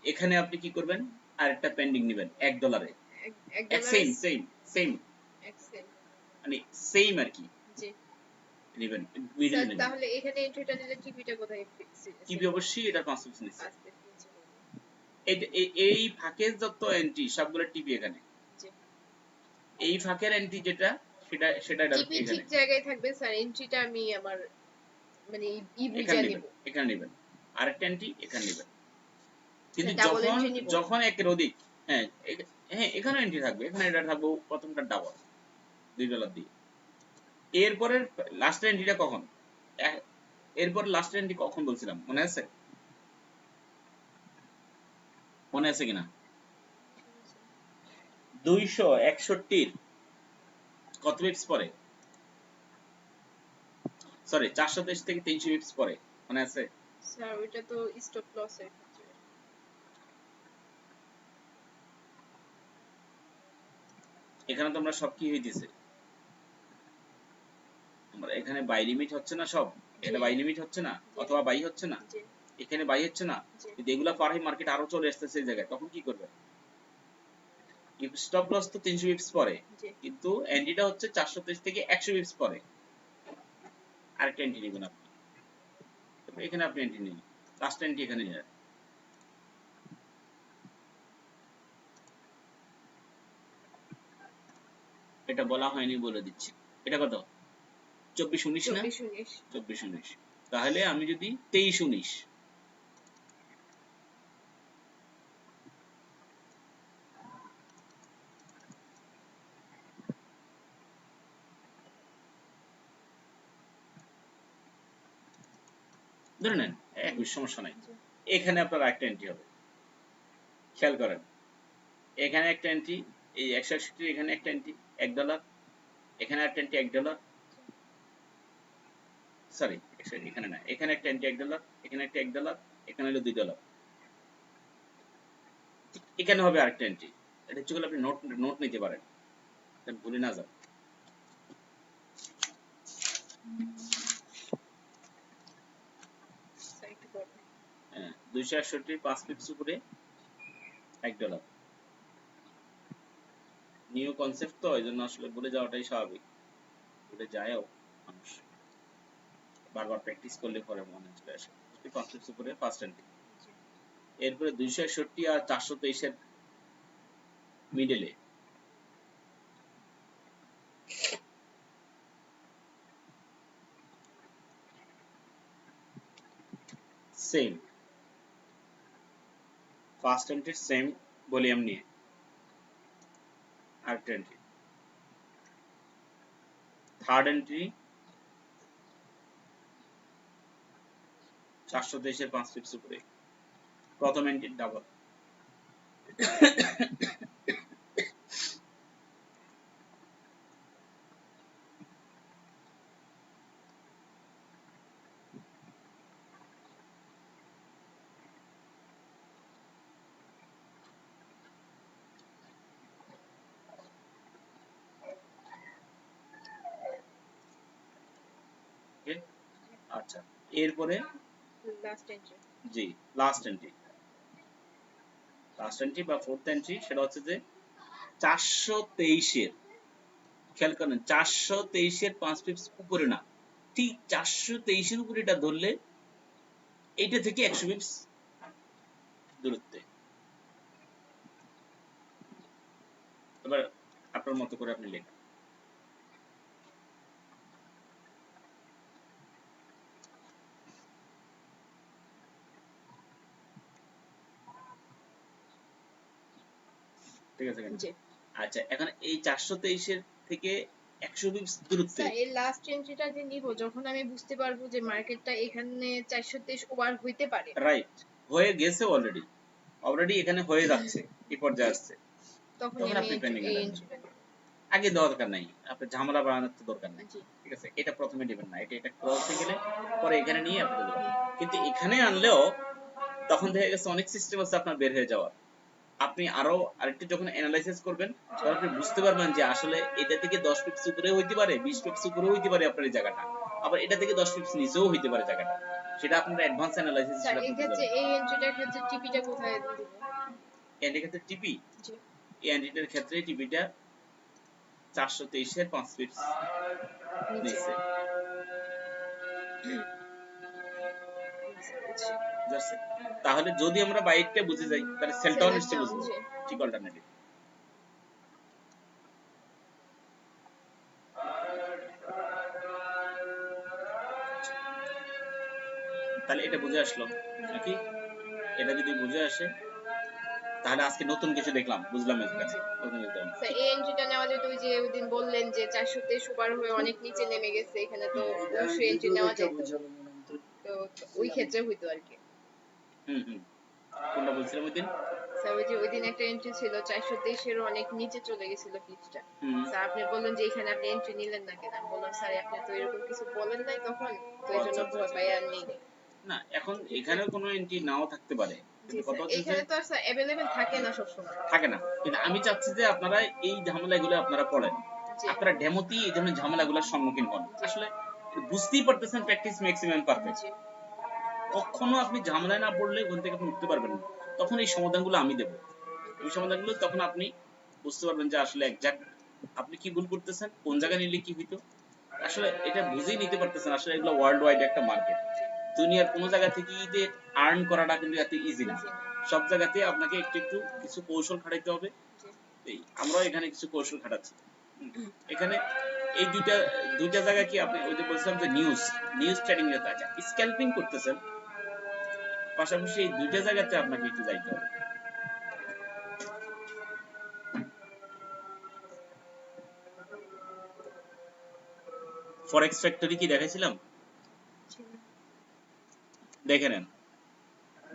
এখানে আপনি কি করবেন আরেকটা পেন্ডিং নেবেন $1 এক $1 সেম এক্সেল মানে সেম আর কি জি নেবেন, মিডল স্যার নেবেন। তাহলে এখানে এন্ট্রিটা নিলে টিপিটা কোথায় টিপি সেট করব? অবশ্যই এটা 5 পিপস নিচ্ছে। আস্তে নিচে করব। এই ফাঁকের যত এন্ট্রি সবগুলো টিপি এখানে, জি এই ফাঁকের এন্ট্রি যেটা সেটা টিপি ঠিক এখানে জায়গায় থাকবে স্যার এন্ট্রিটা আমি আমার মানে ই এখানে বুঝা নেবেন নিব। এখানে নেবেন, আরেকটা এন্ট্রি এখানে নেবেন। কিন্তু স্যার ডাবল যখন এন্ট্রি নিব। যখন একের অধিক, হ্যাঁ হ্যাঁ এখানে এন্ট্রি থাকবে, এখানে এটা থাকবে প্রথমটা ডাবল $2 দিয়ে। এরপরের লাস্ট এন্ট্রিটা কখন? এরপর লাস্ট এন্ট্রি কখন বলছিলাম মনে আছে? মনে আছে কিনা? 261 কত পিপস পরে? সরি 423 থেকে 300 পিপস পরে, মনে আছে? স্যার ওইটা তো স্টপ লসের ক্ষেত্রে। এখানে তোমরা সব কি হইতেছে, আমরা এখানে বাই লিমিট হচ্ছে না সব, এটা জি বাই লিমিট হচ্ছে না জি অথবা বাই হচ্ছে না, জি এখানে বাই হচ্ছে না, জি যদি এগুলা পার হয় মার্কেট আরো চলে আসতেছে এই জায়গায়, তখন কি করবে? স্টপ লস তো 300 পিপস পরে, জি কিন্তু এন্ট্রিটা হচ্ছে 423 থেকে 100 পিপস পরে। আরেকটা এন্ট্রি নেবেন আপনি, তারপর এখানে আপনি এন্ট্রি নিন, লাস্ট এন্ট্রি এখানে নিন। এটা বলা হয়নি বলে দিচ্ছি, এটা কত? 2419 না? 24-19 2419, তাহলে আমি যদি 2319, ধরে নেন 21, সমস্যা নাই, জি এখানে আপনার একটা এন্ট্রি হবে, খেয়াল করেন এখানে একটা এন্ট্রি, এই 161 এখানে একটা এন্ট্রি $1, এখানে একটা এন্ট্রি $1, সরি এখানে না, এখানে একটা এন্ট্রি $1, এখানে একটা $1, এখানে হলো $2, এখানে হবে আরেকটা এন্ট্রি। এটা হচ্ছে আপনি নোট নোট নিতে পারেন, ভুলে না যান। স্যার একটু পরে। হ্যাঁ, 268 5 পিপস উপরে $1, নিউ কনসেপ্ট তো এই জন্য আসলে ভুলে যাওয়াটাই স্বাভাবিক, ভুলে যায়ও মানুষ, বারবার প্র্যাকটিস করলে পরে মনে চলে আসে। 5 পিপস উপরে ফার্স্ট এন্ট্রি, জি এরপরে 261 আর 423 এর মিডলে সেম ফার্স্ট এন্ট্রির সেম ভলিউম নিয়ে আরেকটা এন্ট্রি, থার্ড এন্ট্রি 423 এর 5 পিপস উপরে, প্রথম এন্ট্রি ডাবল। ওকে, আচ্ছা এরপরে লাস্ট এন্ট্রি জি লাস্ট এন্ট্রি, লাস্ট এন্ট্রি বা ফোর্থ এন্ট্রি সেটা হচ্ছে যে 423 এর, খেয়াল করেন 423 এর 5 পিপস উপরে না, ঠিক 423 এর উপরে এটা ধরলে এইটা থেকে 100 পিপস দূরত্বে। এবার আপনার মতো করে আপনি লেখেন। ঠিক আছে কিনা? জি আচ্ছা এখন এই 423 এর থেকে 100 পিপস দূরত্বে, স্যার এই লাস্ট এন্ট্রিটা যে নিব যখন আমি বুঝতে পারবো যে মার্কেটটা এখানে 423 ওভার হইতে পারে, রাইট, হয়ে গেছে অলরেডি, অলরেডি এখানে হয়ে যাচ্ছে, এই পর্যায়ে আসছে, তখনই তখন আমি আপনি পেন্ডিং এ এই রাখবেন, এন্ট্রিটা নিব। আগে দরকার নাই, আপনার ঝামেলা বাড়ানোর তো দরকার নাই। জি ঠিক আছে, এটা প্রথমে নেবেন না, এটা ক্রসে গেলে পরে এখানে নিয়ে আপনি দেবেন, কিন্তু এখানে আনলেও তখন দেখা গেছে অনেক সিস্টেম আছে আপনার বের হয়ে যাওয়ার, আপনি আরো আরেকটু যখন অ্যানালাইসিস করবেন তখন আপনি বুঝতে পারবেন যে আসলে এটা থেকে 10 পিপস উপরে হইতে পারে, 20 পিপস উপরে হইতে পারে আপনার এই জায়গাটা, আবার এটা থেকে 10 পিপস নিচেও হইতে পারে জায়গাটা, সেটা আপনার অ্যাডভান্স অ্যানালাইসিস স্যার হিসেবে এই আপনি বুঝে ক্ষেত্রে যাবেন। এই এন্ট্রিটার ক্ষেত্রে টিপিটা কোথায় দিব? এর ক্ষেত্রে টিপি, জি এই অ্যান্টিটার ক্ষেত্রে টিপিটা 423 এর 5 পিপস নিচে নিচে, বুঝছি। বুঝতে তাহলে যদি আমরা বাইকটা বুঝে যাই তাহলে সেলটাও সেলের নিশ্চয়ই ডাউন বুঝবো, জি ঠিক অল্টারনেটিভ। তাহলে এটা বুঝে আসলো নাকি? এটা যদি বুঝে আসে তাহলে আজকে নতুন কিছু দেখলাম, বুঝলাম এখানে জি নতুন কিছু দেখলাম, স্যার ঠিক। এই এন্ট্রিটা নেওয়া যেত ওই যে ওই দিন বললেন যে 423 ওভার হয়ে অনেক নিচে নেমে গেছে এখানে, তো অবশ্যই এন্ট্রি নেওয়া যেত, তো ওই ক্ষেত্রে হইতো আর কি। হুম হুম, কোনটা বলছিলাম ওই দিন? স্যার ওই যে ওই দিন একটা এন্ট্রি ছিল 423 এর অনেক নিচে চলে গেছিল পিচটা। হুম। স্যার আপনি বললেন যে এখানে আপনি এন্ট্রি নিলেন না কেন? আমি বললাম স্যার আপনি তো এরকম কিছু বলেন নাই তখন, তো এই জন্য আচ্ছা আচ্ছা ভয় আচ্ছা। পাই আর নেই নাই। না এখন এখানেও কোনো এন্ট্রি নাও থাকতে পারে, জি কিন্তু কথা স্যার, হচ্ছে যে এখানে তো আর স্যার অ্যাভেলেবেল থাকে না সবসময়। থাকে না, কিন্তু আমি চাচ্ছি যে আপনারা এই ঝামেলাগুলো আপনারা পড়েন, জি আপনারা ডেমোতেই এই ধরনের ঝামেলাগুলোর সম্মুখীন হন। জি আসলে বুঝতেই পারতেছেন প্র্যাকটিস ম্যাক্সিমাম পারফেক্ট। জি কখনো আপনি ঝামেলায় না পড়লে ওখান থেকে আপনি উঠতে পারবেন না। তখন এই সমাধানগুলো আমি দেবো, এই সমাধানগুলো তখন আপনি বুঝতে পারবেন যে আসলে একজ্যাক্ট আপনি কি ভুল করতেছেন, কোন জি জায়গায় নিলে কি হইতো। আসলে এটা বুঝেই নিতে পারতেছেন, আসলে এগুলো ওয়ার্ল্ড ওয়াইড একটা মার্কেট। দুনিয়ার কোনো জায়গা থেকেই যে আর্ন করাটা কিন্তু এত ইজি না। জি না সব জায়গাতে আপনাকে একটু একটু কিছু কৌশল খাটাইতে হবে। জি এই আমরাও এখানে কিছু কৌশল খাটাচ্ছি। এখানে এই দুইটা দুইটা জায়গা কি আপনি ওই যে বলছিলাম যে নিউজ নিউজ ট্রেডিং এর কাজ স্ক্যালপিং করতেছেন, পাশাপাশি এই দুইটা জায়গাতে আপনাকে একটু যাইতে হবে। ফরেক্স ফ্যাক্টরি কি দেখাইছিলাম? জি না। দেখে নেন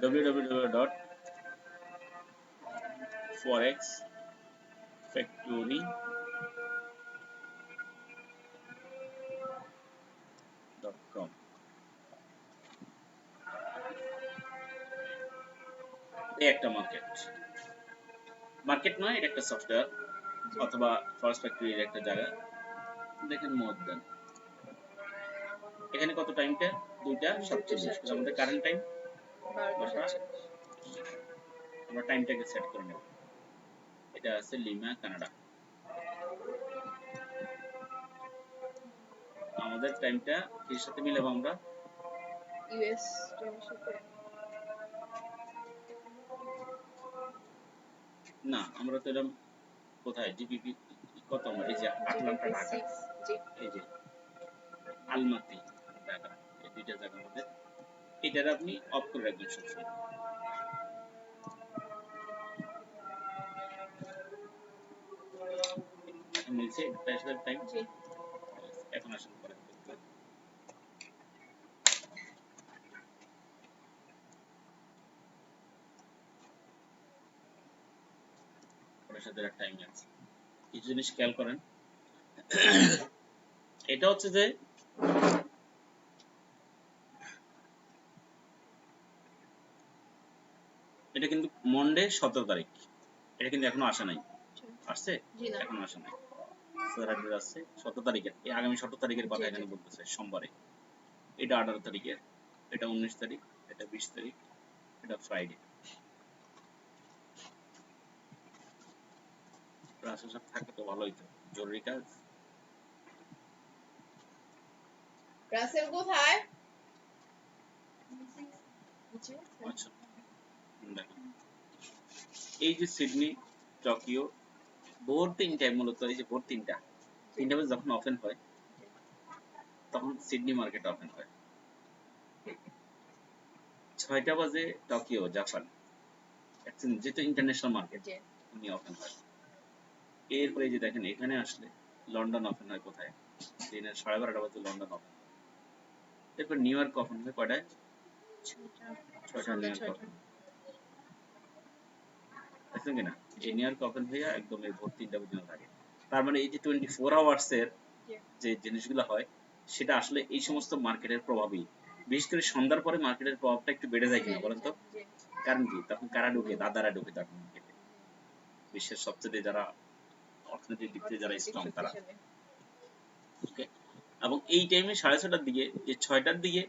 www.forexfactory.com। এই একটা মার্কেট, মার্কেট নয়, এটা একটা সফটওয়্যার জি অথবা ফরেক্স ফ্যাক্টরির একটা জায়গা। দেখেন মোর দেন এখানে কত টাইমটা 2:47, কিন্তু আমাদের 2:47 কারেন্ট টাইম 12:47। 12টা। আমরা টাইমটাকে সেট করে নেব। এটা আছে লিমা কানাডা, আমাদের টাইমটা কির সাথে মিলাবো আমরা? ইউএস টাইমের সাথে না আমরা তো এরকম কোথায় জিপিপি কত, আমরা এই যে আটলান্টা জিবিপি ঢাকা, 6 জি এই যে আলমাতি ঢাকা, এই দুইটা জায়গার মধ্যে এটার আপনি অফ করে রাখবেন সবসময়। এখন মিলছে ইন্টারন্যাশনাল টাইম। জি এখন আসলে পরে ওটার সাথে একটা টাইম আছে, কিছু জিনিস খেয়াল করেন। এটা হচ্ছে যে এটা কিন্তু মন্ডে 17 তারিখ, এটা কিন্তু এখনো আসে নাই। আসছে? জি না এখনো আসে নাই। স্যার আসছে 17 তারিখের, এই আগামী 17 তারিখের কথা জি জি এখানে বলতেছে সোমবারে। এটা 18 তারিখের, এটা 19 তারিখ, এটা 20 তারিখ, এটা ফ্রাইডে। রাসেল সাহেব থাকলে তো ভালো হইতো, জরুরি কাজ। রাসেল কোথায় আচ্ছা দেখেন এই যে সিডনি, টোকিও ভোর 3টায়, মূলত এই যে ভোর 3টা বাজে যখন ওপেন হয় তখন সিডনি মার্কেট ওপেন হয়। 6টা বাজে টোকিও জাপান, যেহেতু ইন্টারন্যাশনাল মার্কেট জি উনি ওপেন হয়। এরপরে যে দেখেন এখানে আসলে লন্ডন ওপেন হয় কোথায়, দিনের 12:30 বাজে লন্ডন ওপেন হয়। এরপর নিউ ইয়র্ক ওপেন হয় কয়টায়? 6টা নিউ ইয়র্ক ওপেন, দেখছেন কিনা? জি এই নিউ ইয়র্ক ওপেন হয়ে একদম এই ভোর 3টা পর্যন্ত থাকে। তার মানে এই যে 24 আওয়ার্স এর জি যে জিনিসগুলো হয় সেটা আসলে এই সমস্ত মার্কেটের প্রভাবই। বিশেষ করে সন্ধ্যার পরে মার্কেটের প্রভাবটা একটু বেড়ে যায় কিনা বেড়ে বলেন তো? যায় জি কারণ কি তখন কারা ঢুকে? দাদারা ঢুকে তখন মার্কেটে। বিশ্বের সবচেয়ে যারা অর্থনৈতিক দিক থেকে যারা অর্থনৈতিক স্ট্রং তারা। শক্তিশালী ওকে, এবং এই টাইমে 6:30টার দিকে যে 6টার দিকে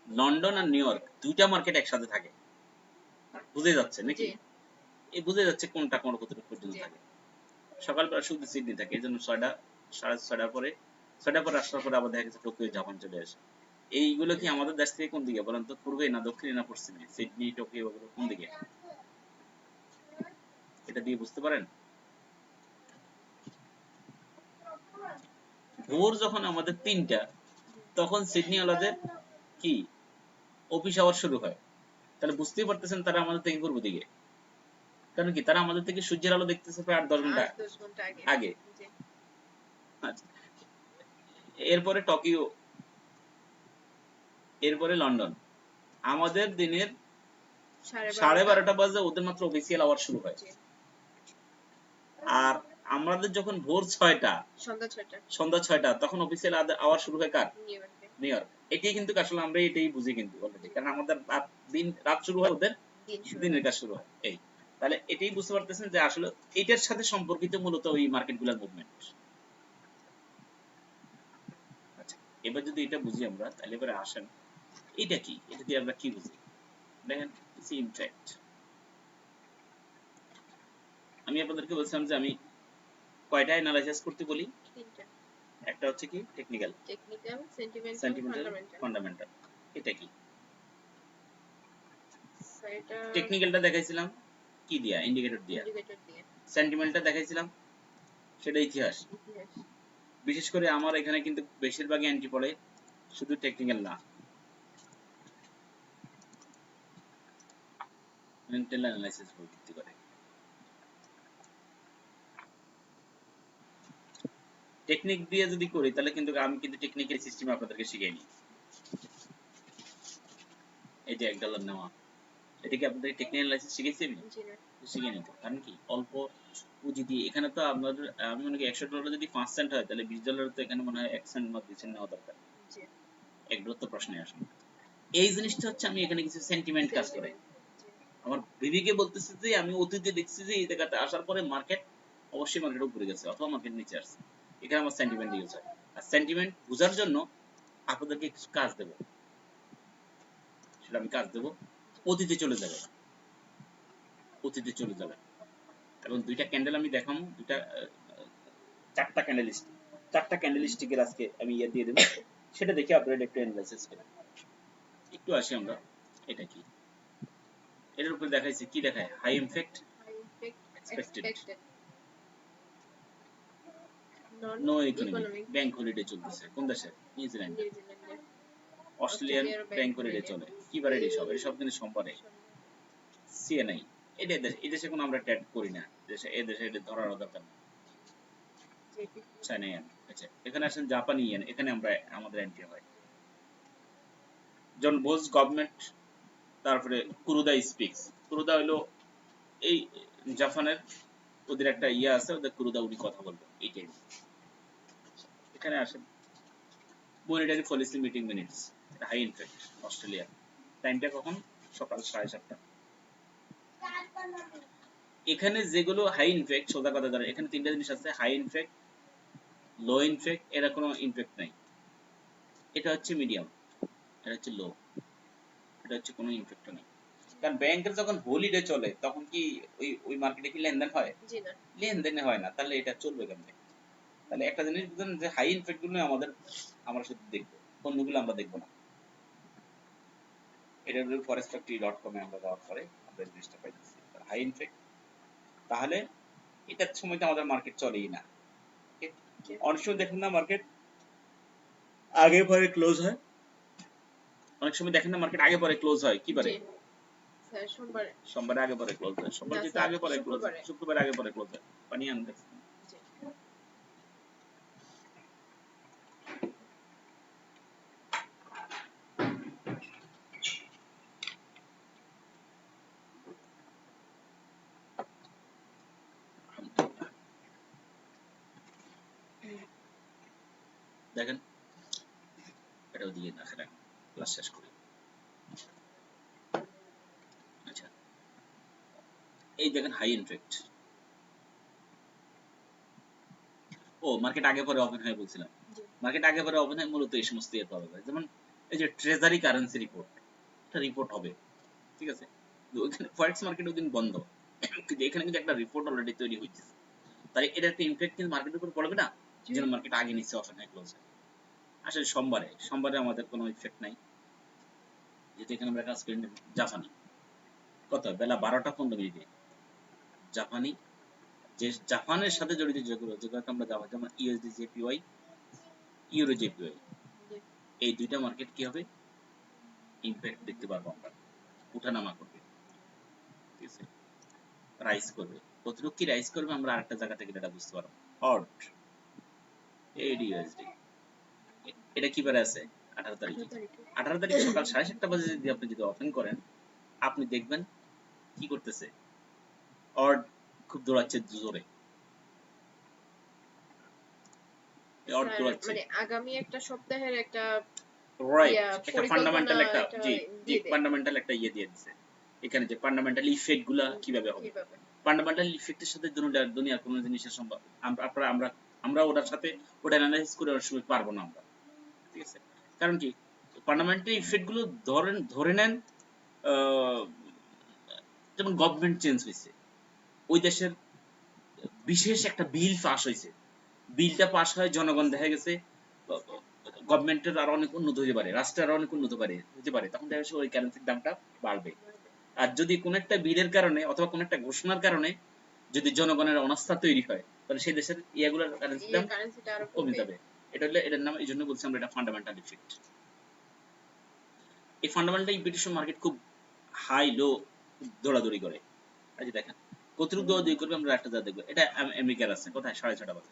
লন্ডন আর নিউ ইয়র্ক দুইটা মার্কেট একসাথে থাকে, বুঝে যাচ্ছে নাকি? জি এই বুঝে যাচ্ছে কোনটা কোন কতটুকু পর্যন্ত জি থাকে। সকালবেলা শুধু সিডনি থাকে, এই জন্য 6টা 6:30 পরে 6টার পরে আসার পরে আবার দেখা গেছে টোকিও জাপান চলে আসে। এইগুলো কি আমাদের দেশ থেকে কোন দিকে বলেন তো? পূর্বে না দক্ষিণে না পশ্চিমে? সিডনি টোকিও ওগুলো কোন দিকে? এটা দিয়ে বুঝতে পারেন? ভোর যখন আমাদের 3টা, তখন সিডনি ওয়ালাদের কি অফিস আওয়ার শুরু হয়। তাহলে বুঝতেই পারতেছেন তারা আমাদের থেকে পূর্ব দিকে। কারণ কি তারা আমাদের থেকে সূর্যের আলো দেখতেছে প্রায় 8-10 ঘন্টা 8-10 ঘন্টা আগে আগে। জি আচ্ছা, এরপরে টোকিও, এরপরে লন্ডন। আমাদের দিনের 12:30 বাজে ওদের মাত্র অফিসিয়াল আওয়ার শুরু হয়। জি, আর আমাদের যখন ভোর 6টা সন্ধ্যা 6টা তখন অফিসিয়াল আওয়ার শুরু হয় কার? নিউ ইয়র্কে। New York. এটাই কিন্তু আসলে আমরা এটাই বুঝি কিন্তু অলরেডি, কারণ আমাদের রাত শুরু হয়, ওদের দিন শুরু দিনের হয়। কাজ শুরু হয়। এই তাহলে এটাই বুঝতে পারতেছেন যে আসলে এটার সাথে সম্পর্কিত মূলত ওই মার্কেটগুলোর মুভমেন্ট। আচ্ছা, এবার যদি এটা বুঝি আমরা, তাহলে এবারে আসেন এটা কি, এটা দিয়ে আমরা কি বুঝি? দেখেন ইটস ইমপ্যাক্ট। আমি আপনাদেরকে বলছিলাম যে আমি কয়টা অ্যানালাইসিস করতে বলি? তিনটা। একটা হচ্ছে কি টেকনিক্যাল, সেন্টিমেন্টাল, ফান্ডামেন্টাল। ফান্ডামেন্টাল। এটা কি? এটা টেকনিক্যালটা দেখাইছিলাম কি দিয়া? ইন্ডিকেটর দিয়া। ইন্ডিকেটর দিয়ে। সেন্টিমেন্টটা দেখাইছিলাম সেটা ইতিহাস। বিশেষ করে আমার এখানে কিন্তু বেশিরভাগই এন্ট্রি পড়ে শুধু টেকনিক্যাল না, মেন্টাল অ্যানালাইসিস উপর ভিত্তি করে। টেকনিক দিয়ে যদি করি তাহলে কিন্তু আমি কিন্তু টেকনিক্যাল সিস্টেম আপনাদেরকে শিখিয়ে নিই। এই যে $1 নেওয়া, এটা কি আপনাদের টেকনিক্যাল অ্যানালাইসিস শিখেছি আমি? শিখিয়ে নিতে, কারণ কি অল্প পুঁজি দিয়ে এখানে তো আপনাদের, আমি মনে করি $100 যদি 5 সেন্ট হয় তাহলে $20 তো এখানে মনে হয় 1 সেন্ট বা 2 সেন্ট নেওয়া দরকার। $1 তো প্রশ্নে আসে না। এই জিনিসটা হচ্ছে আমি এখানে কিছু সেন্টিমেন্ট কাজ করে আমার বিবেকে বলতেছে যে আমি অতীতে দেখছি যে এই জায়গাতে আসার পরে মার্কেট অবশ্যই মার্কেট উপরে গেছে অথবা মার্কেট নিচে আসছে, এখানে আমার সেন্টিমেন্ট ইউজ হয়। আর সেন্টিমেন্ট বোঝার জন্য আপনাদেরকে কিছু কাজ দেব, সেটা আমি কাজ দেব। অতীতে চলে যাবে, অতীতে চলে যাবে এবং দুইটা ক্যান্ডেল আমি দেখাবো, চারটা ক্যান্ডেলিস্টিকের আজকে আমি ইয়ে দিয়ে দেবো, সেটা দেখে আপনারা একটু অ্যানালাইসিস করেন। একটু আসি আমরা, এটা কি? এটার উপরে দেখাইছে কি? দেখায় high impact expected no economic bank holiday চলতেছে। কোন দেশে? নিউজিল্যান্ডে। অস্ট্রেলিয়ান ব্যাংক হলিডে চলে কি বারে? এসব কিন্তু সোমবারে। সিএনআই এটা এদেশে কোনো আমরা ট্রেড করি না, দেশে এদেশে এটা ধরার দরকার নেই। চাইনা ইয়েন। আচ্ছা, এখানে আসেন জাপানি ইয়েন, এখানে আমরা আমাদের এন্ট্রি হয় জন বোস গভর্নমেন্ট। তারপরে কুরুদা স্পিক্স। কুরুদা হলো এই জাপানের, ওদের একটা ইয়ে আছে, ওদের কুরুদা উনি কথা বলবে এই টাইম। এখানে আসেন monetary policy meeting minutes, high in fact Australia. টাইমটা কখন? সকাল 7:30। এখানে যেগুলো হাই ইনফ্যাক্ট, সোজা কথা ধরে এখানে তিনটা জিনিস আছে, হাই ইনফ্যাক্ট, লো ইনফ্যাক্ট, এরা কোনো ইনফ্যাক্ট নাই। এটা হচ্ছে মিডিয়াম, এটা হচ্ছে লো, এটা হচ্ছে কোনো ইনফ্যাক্ট নেই। কারণ ব্যাংকের যখন হলিডে চলে তখন কি ওই মার্কেটে কি লেনদেন হয়? লেনদেন হয় না, তাহলে এটা চলবে কেমনে? তাহলে একটা জিনিস বুঝুন যে হাই ইনফ্যাক্ট গুলো আমরা শুধু দেখবো, অন্যগুলো আমরা দেখবো না। এটা হলো forestfactory.com এ আমরা যাওয়ার পরে আমরা এই জিনিসটা পাইতেছি হাই ইনফ্যাক্ট। তাহলে এটার সময় তো আমাদের মার্কেট চলেই না। অনেক সময় দেখেন না মার্কেট আগে পরে ক্লোজ হয়, অনেক সময় দেখেন না মার্কেট আগে পরে ক্লোজ হয় কি পারে? সোমবারে আগে পরে ক্লোজ হয়, সোমবার যেটা আগে পরে ক্লোজ হয়, শুক্রবার আগে পরে ক্লোজ হয়। পানি আনতে দেখেন, এটা ওদিকে না খেলেন, ক্লাস শেষ করি। আচ্ছা, এই দেখেন হাই ইনফ্যাক্ট। ও মার্কেট আগে পরে ওপেন হয় বলছিলাম, মার্কেট আগে পরে ওপেন হয় মূলত এই সমস্ত ইয়ে পাওয়া যায়, যেমন এই যে ট্রেজারি কারেন্সি রিপোর্ট, একটা রিপোর্ট হবে, ঠিক আছে? ওইখানে ফরেক্স মার্কেট ওইদিন বন্ধ, কিন্তু এখানে কিন্তু একটা রিপোর্ট অলরেডি তৈরি হয়েছে, তাই এটা একটা ইমপ্যাক্ট কিন্তু মার্কেটের উপর পড়বে না, যেন মার্কেট আগে নিচে ওপেন হয় ক্লোজ হয়। আসলে সোমবারে আমাদের কোনো ইফেক্ট নাই, যেহেতু এখানে আমরা কাজ করি জাপানি। কত বেলা 12:15 জাপানি, যে জাপানের সাথে জড়িত যেগুলো আমরা যাবো, যেমন ইউএসডি জেপিওয়াই, ইউরো জেপিওয়াই, এই দুইটা মার্কেট কি হবে? ইমপ্যাক্ট দেখতে পারবো আমরা, উঠানামা করবে, ঠিক আছে? রাইজ করবে, কতটুকু কি রাইজ করবে আমরা আরেকটা জায়গা থেকে এটা বুঝতে পারবো। অড এডিইউএসডি, এটা কি বারে আছে? 18 তারিখে। 18 তারিখ সকাল 7:30 বাজে যদি আপনি ওপেন করেন, আপনি দেখবেন কি করতেছে, অড খুব দৌড়াচ্ছে জোরে, অড স্যার দৌড়াচ্ছে, মানে আগামী একটা সপ্তাহের একটা রাইট, ইয়া একটা পরিকল্পনা ফান্ডামেন্টাল একটা, একটা জি জি, দিয়ে দেয় ফান্ডামেন্টাল একটা ইয়ে দিয়ে দিছে এখানে, যে ফান্ডামেন্টাল ইফেক্ট গুলা কিভাবে হবে। কিভাবে। ফান্ডামেন্টাল ইফেক্টের সাথে দুনিয়ার কোনো জিনিসের সম্ভব আমরা ওটার সাথে ওটা অ্যানালাইসিস করে অনেক সময় পারবো না আমরা, ঠিক আছে। কারণ কি, ফান্ডামেন্টাল ইফেক্ট গুলো ধরে নেন, আহ, যেমন গভর্নমেন্ট চেঞ্জ হয়েছে, ওই দেশের বিশেষ একটা বিল পাস হয়েছে, বিলটা পাস হয়, জনগণ দেখা গেছে গভর্নমেন্টের আরো অনেক উন্নত হতে পারে, রাষ্ট্রের আরো অনেক উন্নত হতে পারে, তখন দেখা যাচ্ছে ওই কারেন্সির দামটা বাড়বে। আর যদি কোন একটা বিলের কারণে অথবা কোন একটা ঘোষণার কারণে যদি জনগণের অনাস্থা তৈরি হয়, তাহলে সেই দেশের ইয়াগুলোর কারেন্সির দাম কারেন্সিটা আরো কমে কমবে। যাবে। এটা হলো, এটার নাম, এই জন্য বলছি আমরা এটা ফান্ডামেন্টাল ইফেক্ট। এই ফান্ডামেন্টাল ইফেক্টের মার্কেট খুব হাই লো দৌড়াদৌড়ি করে। আজ দেখেন কতটুকু দৌড়াদৌড়ি করবে, আমরা একটা যা দেখবো, এটা আমেরিকার আছে কোথায়, 6:30 বাজে,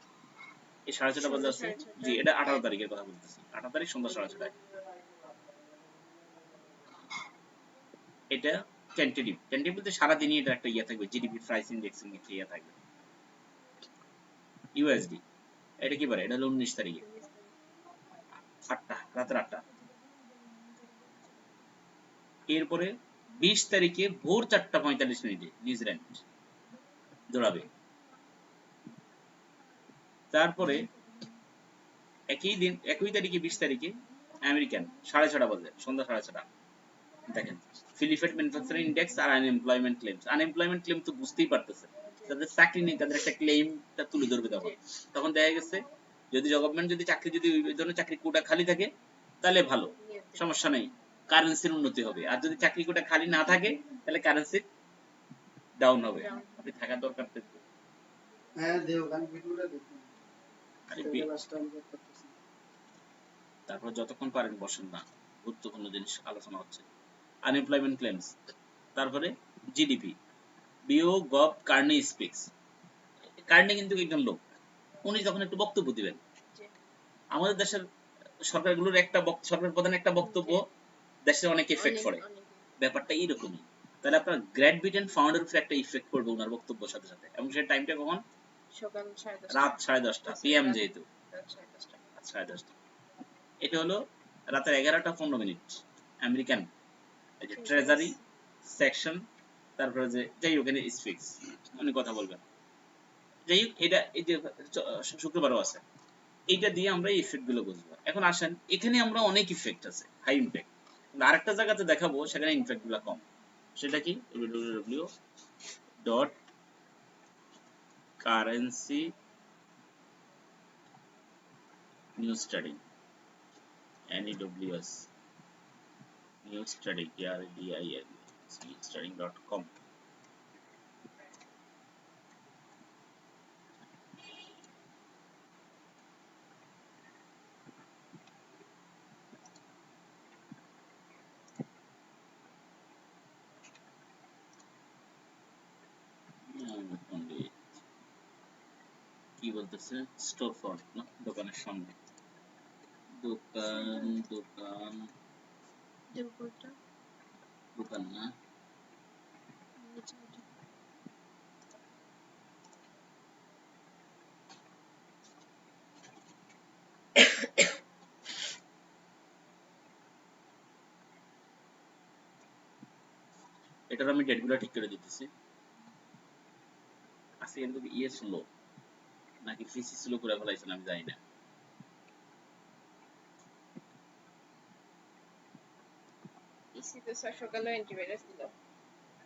এই 6:30 বাজে সন্ধ্যা আছে, 6:30 জি এটা 18 তারিখের কথা বলতেছি, 18 তারিখ সন্ধ্যা 6:30। এটা টেন্টেটিভ বলতে সারাদিনই এটা একটা ইয়ে থাকবে, জিডিপি প্রাইস ইন্ডেক্স এর নিচে ইয়ে থাকবে, ইউএসডি। এটা কি পারে, এটা হলো 19 তারিখে, 8টা, রাতের 8টা। এরপরে 20 তারিখে ভোর 4:45 নিউজিল্যান্ড দৌড়াবে। তারপরে একই তারিখে 20 তারিখে আমেরিকান 6:30 বাজে, সন্ধ্যা 6:30। দেখেন ফিলিপেট ম্যানুফ্যাকচারিং ইন্ডেক্স আর আনএমপ্লয়মেন্ট ক্লেমস, আনএমপ্লয়মেন্ট ক্লেম তো বুঝতেই পারতেছে, তাদের চাকরি নেই, তাদের একটা ক্লেমটা তুলে ধরবে তখন। তখন দেখা গেছে যদি গভর্নমেন্ট যদি চাকরি, যদি ওই ধরনের চাকরি কোটা খালি থাকে তাহলে ভালো, সমস্যা নেই, কারেন্সির উন্নতি হবে। আর যদি চাকরি কোটা খালি না থাকে তাহলে কারেন্সি ডাউন হবে। আপনি থাকার দরকার তো। হ্যাঁ দেও গান ভিডিওটা দেখুন। আরে লাস্ট টাইম করতেছি। তারপর যতক্ষণ পারেন বসেন না, গুরুত্বপূর্ণ জিনিস আলোচনা হচ্ছে। আনএমপ্লয়মেন্ট ক্লেমস, তারপরে GDP, BoE gov Carney speaks. Carney কিন্তু একজন লোক, উনি যখন একটু বক্তব্য দিবেন, আমাদের দেশের সরকারগুলোর একটা সরকার প্রধান একটা বক্তব্য দেশে অনেক এফেক্ট পড়ে, ব্যাপারটা এইরকমই। তাহলে আপনার গ্রেট ব্রিটেন ফাউন্ডের উপরে একটা ইফেক্ট পড়বে ওনার বক্তব্যের সাথে সাথে, এবং সেই টাইমটা কখন, সকাল 10:30 রাত 10:30 পিএম, যেহেতু রাত 10:30 রাত 10:30। এটা হলো রাতের 11:15 আমেরিকান এই যে ট্রেজারি সেকশন, তারপরে যে যাই হোক এখানে স্পিক্স, উনি কথা বলবেন। যাই হোক এটা এই যে শুক্রবারও আছে, এইটা দিয়ে আমরা এই ইফেক্ট গুলো বুঝবো। এখন আসেন, এখানে আমরা অনেক ইফেক্ট আছে, হাই ইমপ্যাক্ট, আরেকটা জায়গাতে দেখাবো সেখানে ইমপ্যাক্ট গুলো কম। সেটা কি, www.currency news study, NEWS news study, KRDIN studying.com। কি বলতেছে, স্টোর ফ্রন্ট না, দোকানের সামনে, দোকান দোকান দোকান না, এটার আমি ডেট গুলো ঠিক করে দিতেছি। আজকে কিন্তু ইয়ে স্লো নাকি ফিসি স্লো করে ফেলাইছেন আমি জানি না। ইসিতে স্যার সকালে অ্যান্টিভাইরাস দিল।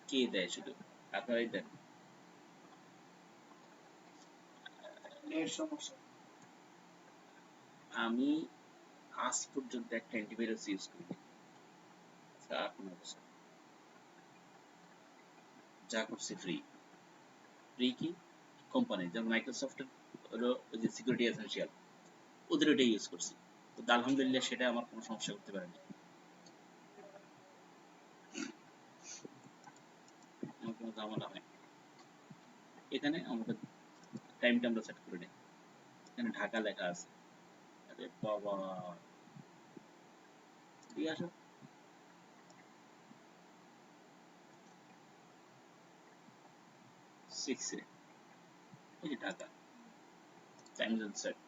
কে দেয় শুধু, আপনারাই দেন? নেট সমস্যা। আমি আজ পর্যন্ত একটা অ্যান্টিভাইরাস ইউজ করিনি, যা করছি ফ্রি। ফ্রি কি কোম্পানি, যেমন মাইক্রোসফটের হলো ওই যে সিকিউরিটি এসেনশিয়াল, ওদের ওইটা ইউজ করছি, তো আলহামদুলিল্লাহ সেটা আমার কোনো সমস্যা করতে পারেনি, আমার কোনো ঝামেলা হয়। এখানে আমাদের টাইমটা আমরা সেট করে নিই, এখানে ঢাকা লেখা আছে, আরে বাবা, ঠিক আছে। 6 এ এই যে ঢাকা টাইম জোন সেট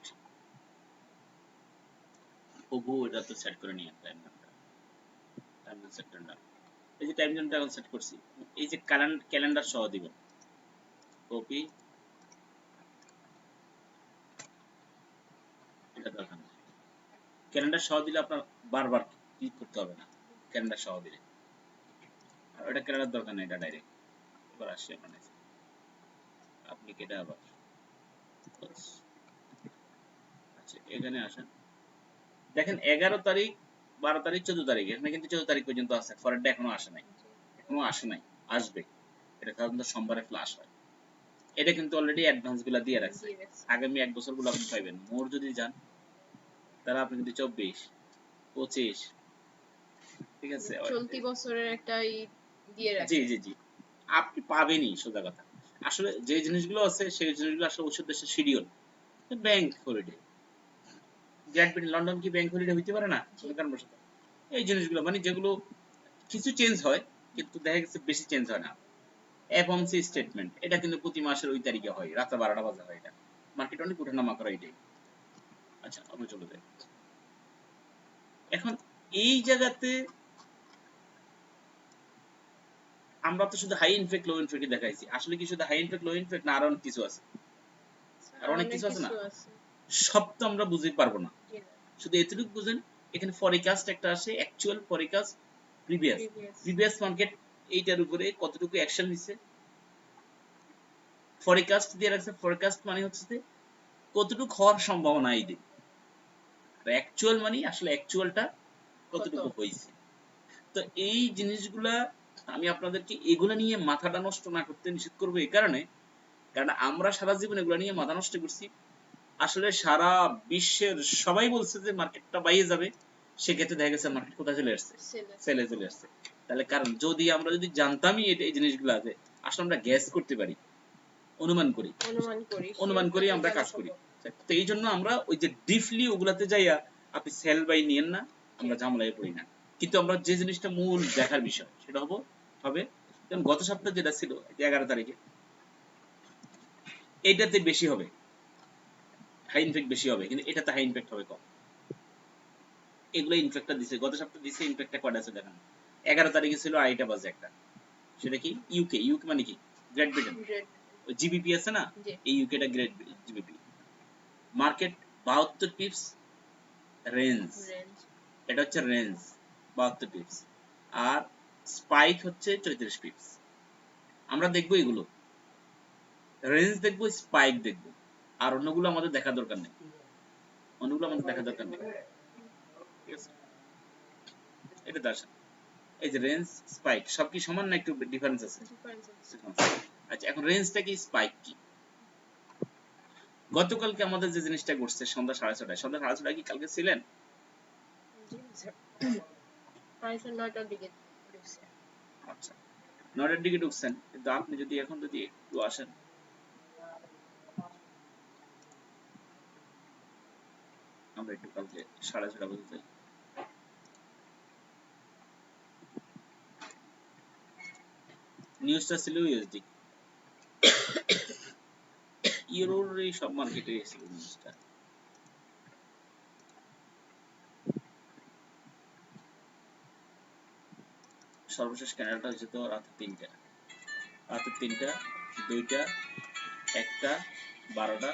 ওগো এটা তো সেট করে নিয়ে টাইম জোন সেট না এই যে টাইম জোনটা এখন সেট করছি এই যে ক্যালেন্ডার সহ দিবেন কপি এটা দরকার নেই ক্যালেন্ডার সহ দিলে আপনার বারবার ক্লিক করতে হবে না ক্যালেন্ডার সহ দিলে আর এটা ক্যালেন্ডার দরকার নেই এটা ডাইরেক্ট এবার আসছে মানে আপনি কেটে আবার আচ্ছা এখানে আসেন দেখেন 11 তারিখ 12 তারিখ 14 তারিখ এখানে কিন্তু 14 তারিখ পর্যন্ত আছে পরেরটা এখনো আসে নাই আসবে এটা সাধারণত সোমবারে ফ্লাশ হয় এটা কিন্তু অলরেডি অ্যাডভান্স গুলা দিয়ে রাখছে আগামী 1 বছর গুলো আপনি পাইবেন মোর যদি যান তাহলে আপনি কিন্তু 24 25 ঠিক আছে চলতি বছরের একটা দিয়ে রাখে জি জি জি আপনি পাবেনই সোজা কথা আসলে যে জিনিসগুলো আছে সেই জিনিসগুলো আসলে ওষুধ দেশের schedule bank holiday great Britain London কি ব্যাংক হলিডে হইতে পারে না কোনো কারণবশত এই জিনিসগুলো মানে যেগুলো কিছু চেঞ্জ হয় কিন্তু দেখা গেছে বেশি চেঞ্জ হয় না এফএমসি স্টেটমেন্ট এটা কিন্তু প্রতি মাসের ওই তারিখে হয় রাত 12টা বাজে হয় এটা মার্কেট অনেক ওঠানামা করে এটাই আচ্ছা আমরা চলে যাই এখন এই জায়গাতে আমরা তো শুধু হাই ইনফেক্ট লো ইনফেক্ট দেখাইছি আসলে কি শুধু হাই ইনফেক্ট লো ইনফেক্ট না আরো অনেক কিছু আছে আর অনেক কিছু আছে না সব তো আমরা বুঝতে পারবো না শুধু এতটুকু বুঝেন এখানে ফরিকাস্ট একটা আসে অ্যাকচুয়াল ফরিকাস্ট প্রিভিয়াস মার্কেট এইটার উপরে কতটুকু অ্যাকশন নিছে ফরিকাস্ট দিয়ে রাখছে ফরিকাস্ট মানে হচ্ছে যে কতটুকু হওয়ার সম্ভাবনা এই দিন আর অ্যাকচুয়াল মানে আসলে অ্যাকচুয়ালটা কতটুকু হয়েছে তো এই জিনিসগুলা আমি আপনাদেরকে এগুলা নিয়ে মাথাটা নষ্ট না করতে নিষেধ করবো এই কারণে কারণ আমরা সারা জীবন এগুলা নিয়ে মাথা নষ্ট করছি আসলে সারা বিশ্বের সবাই বলছে যে মার্কেটটা বাইরে যাবে সেক্ষেত্রে দেখা গেছে মার্কেট কোথায় চলে আসছে সেলে চলে আসছে তাহলে কারণ যদি আমরা জানতামই এই জিনিসগুলো আছে আসলে আমরা গ্যাস করতে পারি অনুমান করি আমরা কাজ করি তো এই জন্য আমরা ওই যে ডিপলি ওগুলাতে যাইয়া আপনি সেল বাই নিয়েন না আমরা ঝামেলায় পড়ি না কিন্তু আমরা যে জিনিসটা মূল দেখার বিষয় সেটা হবে যেমন গত সপ্তাহে যেটা ছিল 11 তারিখে এইটাতে বেশি হবে হাই ইনফেক্ট বেশি হবে কিন্তু এটাতে হাই ইনফেক্ট হবে কম এগুলো ইনফেক্টটা দিছে গত সপ্তাহে দিছে ইনফেক্টটা কয়টা আছে দেখেন 11 তারিখে ছিল আইটা বাজে একটা সেটা কি ইউকে মানে কি গ্রেট ব্রিটেন ওই জিবিপি আছে না এই ইউকেটা great GBP market 72 pips range এটা হচ্ছে রেঞ্জ 72 পিপস আর স্পাইক হচ্ছে 34 পিপস আমরা দেখবো এগুলো রেঞ্জ দেখবো স্পাইক দেখবো আর অন্যগুলো আমাদের দেখা দরকার নেই ঠিক আছে এটা দর্শন এই যে রেঞ্জ স্পাইক সব কি সমান না একটু ডিফারেন্স আছে আচ্ছা এখন রেঞ্জটা কি স্পাইক কি গতকালকে আমাদের যে জিনিসটা ঘটছে সন্ধ্যা 6:30 কি কালকে ছিলেন আচ্ছা 9টার দিকে ঢুকছেন কিন্তু আপনি যদি এখন একটু আসেন আমরা একটু কালকে 6:30 বাজে যাই নিউজটা ছিল ইউএসডি ইউরোর এই সব মার্কেটে এসেছিল নিউজটা সর্বশেষ ক্যানাডাটা হচ্ছে তো রাতে 3টা 2টা 1টা 12টা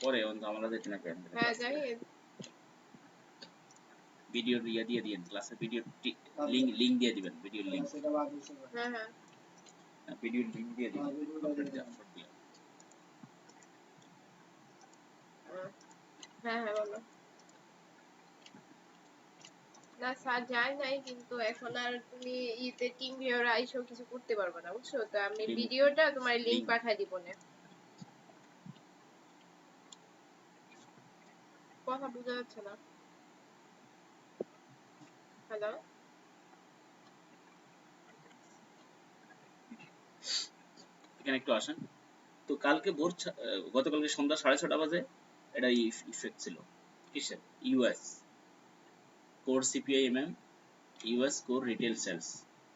পরে আমরা যেতে না কেন ভিডিও দিয়ে দিয়েন ক্লাসে ভিডিও লিংক দিয়ে দিবেন ভিডিও লিংক ভিডিও লিংক দিয়ে দিবেন বলো না স্যার যায় নাই কিন্তু এখন আর তুমি ইতে টিম ভিউয়ার আইসো কিছু করতে পারবে না বুঝছো তো আমি ভিডিওটা তোমার লিংক পাঠিয়ে দিব না কথা বোঝা যাচ্ছে না হ্যালো এখানে একটু আসেন তো কালকে গতকালকে সন্ধ্যা 6:30 বাজে এটা ইফেক্ট ছিল কিসের US core CPI US core retail sales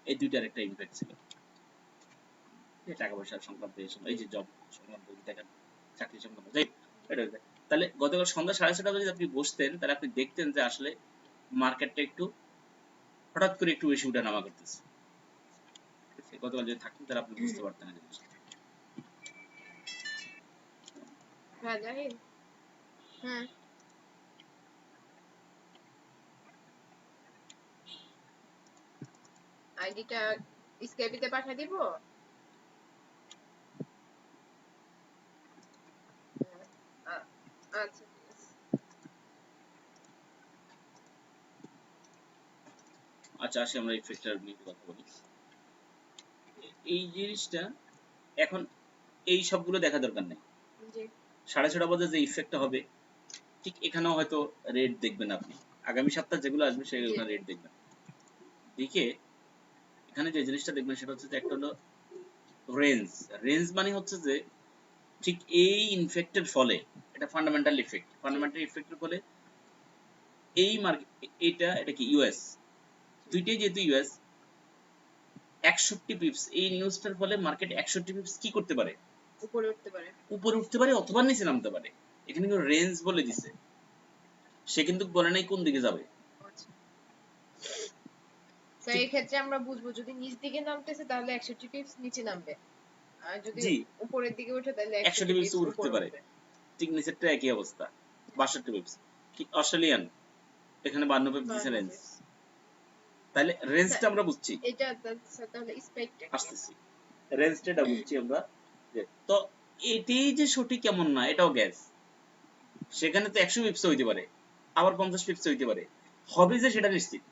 এই দুইটার একটা ইমপ্যাক্ট ছিল, এই টাকা পয়সা সংক্রান্ত এই যে জব সংক্রান্ত দেখেন, চাকরি সংক্রান্ত এটা তাহলে গতকাল সন্ধ্যা 6:30 বাজে আপনি বসতেন, তাহলে আপনি দেখতেন যে আসলে মার্কেটটা একটু হঠাৎ করে একটু বেশি উঠানামা করতেছে। গতকাল যদি থাকতেন তাহলে আপনি বুঝতে পারতেন না জিনিসটা। হ্যাঁ জাহিদ, হ্যাঁ আইডিটা স্কাইপিতে পাঠিয়ে দিব। আচ্ছা ঠিক আছে। আচ্ছা আসি আমরা ইফেক্টটার নিয়ে কথা বলি। এই জিনিসটা এখন এই সবগুলো দেখা দরকার নেই। জি 6:30 বাজে যে ইফেক্টটা হবে ঠিক এখানেও হয়তো রেট দেখবেন আপনি, আগামী সপ্তাহ যেগুলো আসবে জি সেগুলো রেট দেখবেন। দেখে এখানে যে জিনিসটা দেখবেন সেটা হচ্ছে যে একটা হলো রেঞ্জ। রেঞ্জ মানে হচ্ছে যে ঠিক এই ইনফেক্টের ফলে, এটা ফান্ডামেন্টাল ইফেক্ট, জি ফান্ডামেন্টাল ইফেক্টের ফলে এই মার্কেট, এটা কি ইউএস, দুইটাই যেহেতু ইউএস, 61 পিপস এই নিউজটার ফলে মার্কেট 61 পিপস কি করতে পারে, উপরে উঠতে পারে। উপরে উঠতে পারে অথবা নিচে নামতে পারে। এখানে কিন্তু রেঞ্জ বলে দিছে, সে কিন্তু বলে নাই কোন দিকে যাবে। আচ্ছা তো ঠিক এই ক্ষেত্রে আমরা বুঝবো যদি নিচ দিকে নামতেছে তাহলে 61 পিপস নিচে নামবে, আর যদি জি উপরের দিকে ওঠে তাহলে 61 61 পিপস পিপস উঠতে উপরে পারে, উঠবে। ঠিক নিচেরটা একই অবস্থা 62 পিপস। কি অস্ট্রেলিয়ান, এখানে 52 পিপস দিছে 52 রেঞ্জ, পিপস। তাহলে রেঞ্জটা আমরা বুঝছি। এটা তাহলে স্পাইকটা কি? আসতেছি, রেঞ্জটা বুঝছি আমরা যে, তো এটাই যে সঠিক এমন না, এটাও গ্যাস। সেখানে তো 100 পিপস হইতে পারে, আবার 50 পিপস হইতে পারে, হবে যে সেটা নিশ্চিত।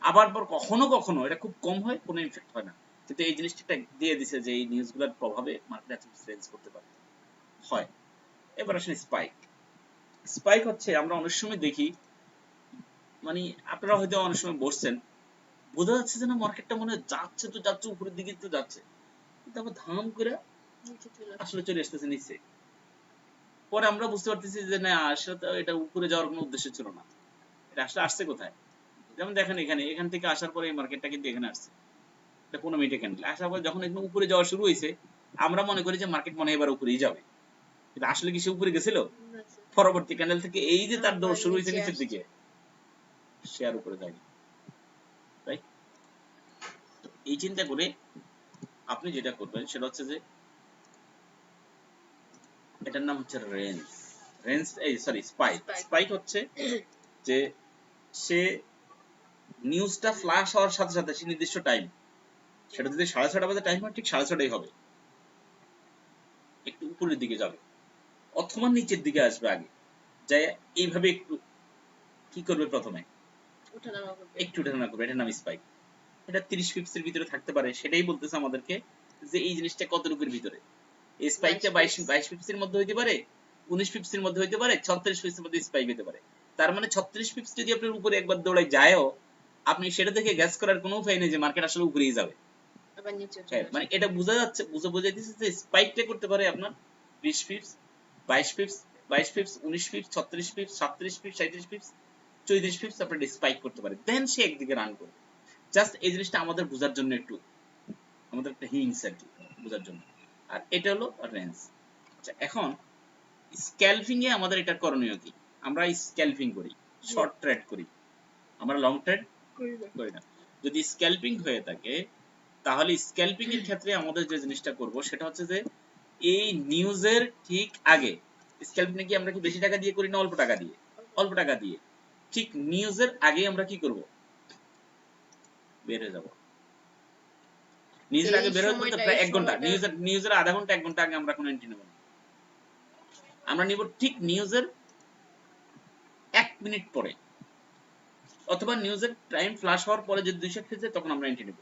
আবার পর কখনো কখনো এটা খুব কম হয়, কোনো ইফেক্ট হয় না। কিন্তু এই জিনিসটা দিয়ে দিছে যে এই নিউজগুলোর প্রভাবে মার্কেট এত চেঞ্জ করতে পারে, হয়। এবার আসলে স্পাইক। স্পাইক হচ্ছে আমরা অনেক সময় দেখি, মানে আপনারা হয়তো অনেক সময় বসছেন, বোঝা যাচ্ছে যে না মার্কেটটা মনে হয় যাচ্ছে তো যাচ্ছে, উপরের দিকে তো যাচ্ছে, কিন্তু আবার ধাম করে নিচে চলে আসলে চলে আসতেছে নিচে। পরে আমরা বুঝতে পারতেছি যে না আসলে তো এটা উপরে যাওয়ার কোনো উদ্দেশ্য ছিল না, এটা আসলে আসছে কোথায়। যেমন দেখেন এখান থেকে আসার পরে এই মার্কেটটা কিন্তু এখানে আসছে, এটা 15 মিনিটে ক্যান্ডেল আসার পরে যখন এখানে উপরে যাওয়া শুরু হয়েছে, আমরা মনে করি যে মার্কেট মনে হয় এবার উপরেই যাবে, কিন্তু আসলে কি সে উপরে গেছিল? আচ্ছা পরবর্তী ক্যান্ডেল থেকে এই যে তার আবার দৌড় শুরু হয়েছে নিচে নিচের আসছে। দিকে, সে আর উপরে যায়নি। রাইট? এই চিন্তা করে আপনি যেটা করবেন সেটা হচ্ছে যে এটার নাম হচ্ছে রেঞ্জ। রেঞ্জ এই সরি স্পাইক। স্পাইক স্পাইক হচ্ছে যে সে নিউজটা ফ্ল্যাশ হওয়ার সাথে সাথে সে নির্দিষ্ট টাইম, সেটা যদি 6:30 বাজে টাইম হয় ঠিক 6:30 হবে, একটু উপরের দিকে যাবে অথবা নিচের দিকে আসবে আগে, যাই এইভাবে একটু কি করবে, প্রথমে ওঠানামা করবে। একটু উঠানামা করবে, এটার নাম স্পাইক। এটা 30 পিপসের ভিতরে থাকতে পারে, সেটাই বলতেছে আমাদেরকে যে এই জিনিসটা কতটুকুর ভিতরে। এই স্পাইকটা 22 পিপসের মধ্যে হইতে পারে, 19 পিপসের মধ্যে হইতে পারে, 36 পিপসের মধ্যে স্পাইক হতে পারে। তার মানে 36 পিপস যদি আপনার উপরে একবার দৌড়ায় যায়ও, আপনি সেটা থেকে গ্যাস করার কোনো উপায় নেই যে মার্কেট আসলে উপরেই যাবে। আবার নিচে চলে হ্যাঁ, আসবে। মানে এটা বোঝা যাচ্ছে, বোঝাইতেছে যে স্পাইকটা করতে পারে আপনার 20 pips, 22 pips, 22 pips, 19 pips, 36 pips, 37 pips, 37 pips, 34 pips আপনার স্পাইক করতে পারে, দেন সে একদিকে রান করবে। জাস্ট এই জিনিসটা আমাদের বোঝার জন্য একটু, আমাদের একটা হিংস আর কি, বোঝার জন্য। আর এটা হলো রেঞ্জ। আচ্ছা এখন স্ক্যালপিং এ আমাদের এটা করণীয় কি? আমরা স্ক্যালপিং করি, শর্ট ট্রেড করি, আমরা লং ট্রেড করি না। যদি স্ক্যালপিং হয়ে থাকে তাহলে স্ক্যালপিং এর ক্ষেত্রে আমাদের যে জিনিসটা করব সেটা হচ্ছে যে এই নিউজের ঠিক আগে, স্ক্যালপিং কি আমরা কি বেশি টাকা দিয়ে করি না অল্প টাকা দিয়ে? অল্প টাকা দিয়ে। ঠিক নিউজের আগে আমরা কি করব, বের হয়ে যাব। নিউজের আগে বের হয়ে বলতে প্রায় 1 ঘন্টা, নিউজের আধা ঘন্টা 1 ঘন্টা আগে আমরা কোনো এন্ট্রি নেব না। আমরা নিব ঠিক নিউজের 1 মিনিট পরে, অথবা নিউজের টাইম ফ্ল্যাশ হওয়ার পরে যদি 2 সেকেন্ড যায় তখন আমরা এন্ট্রি নেব।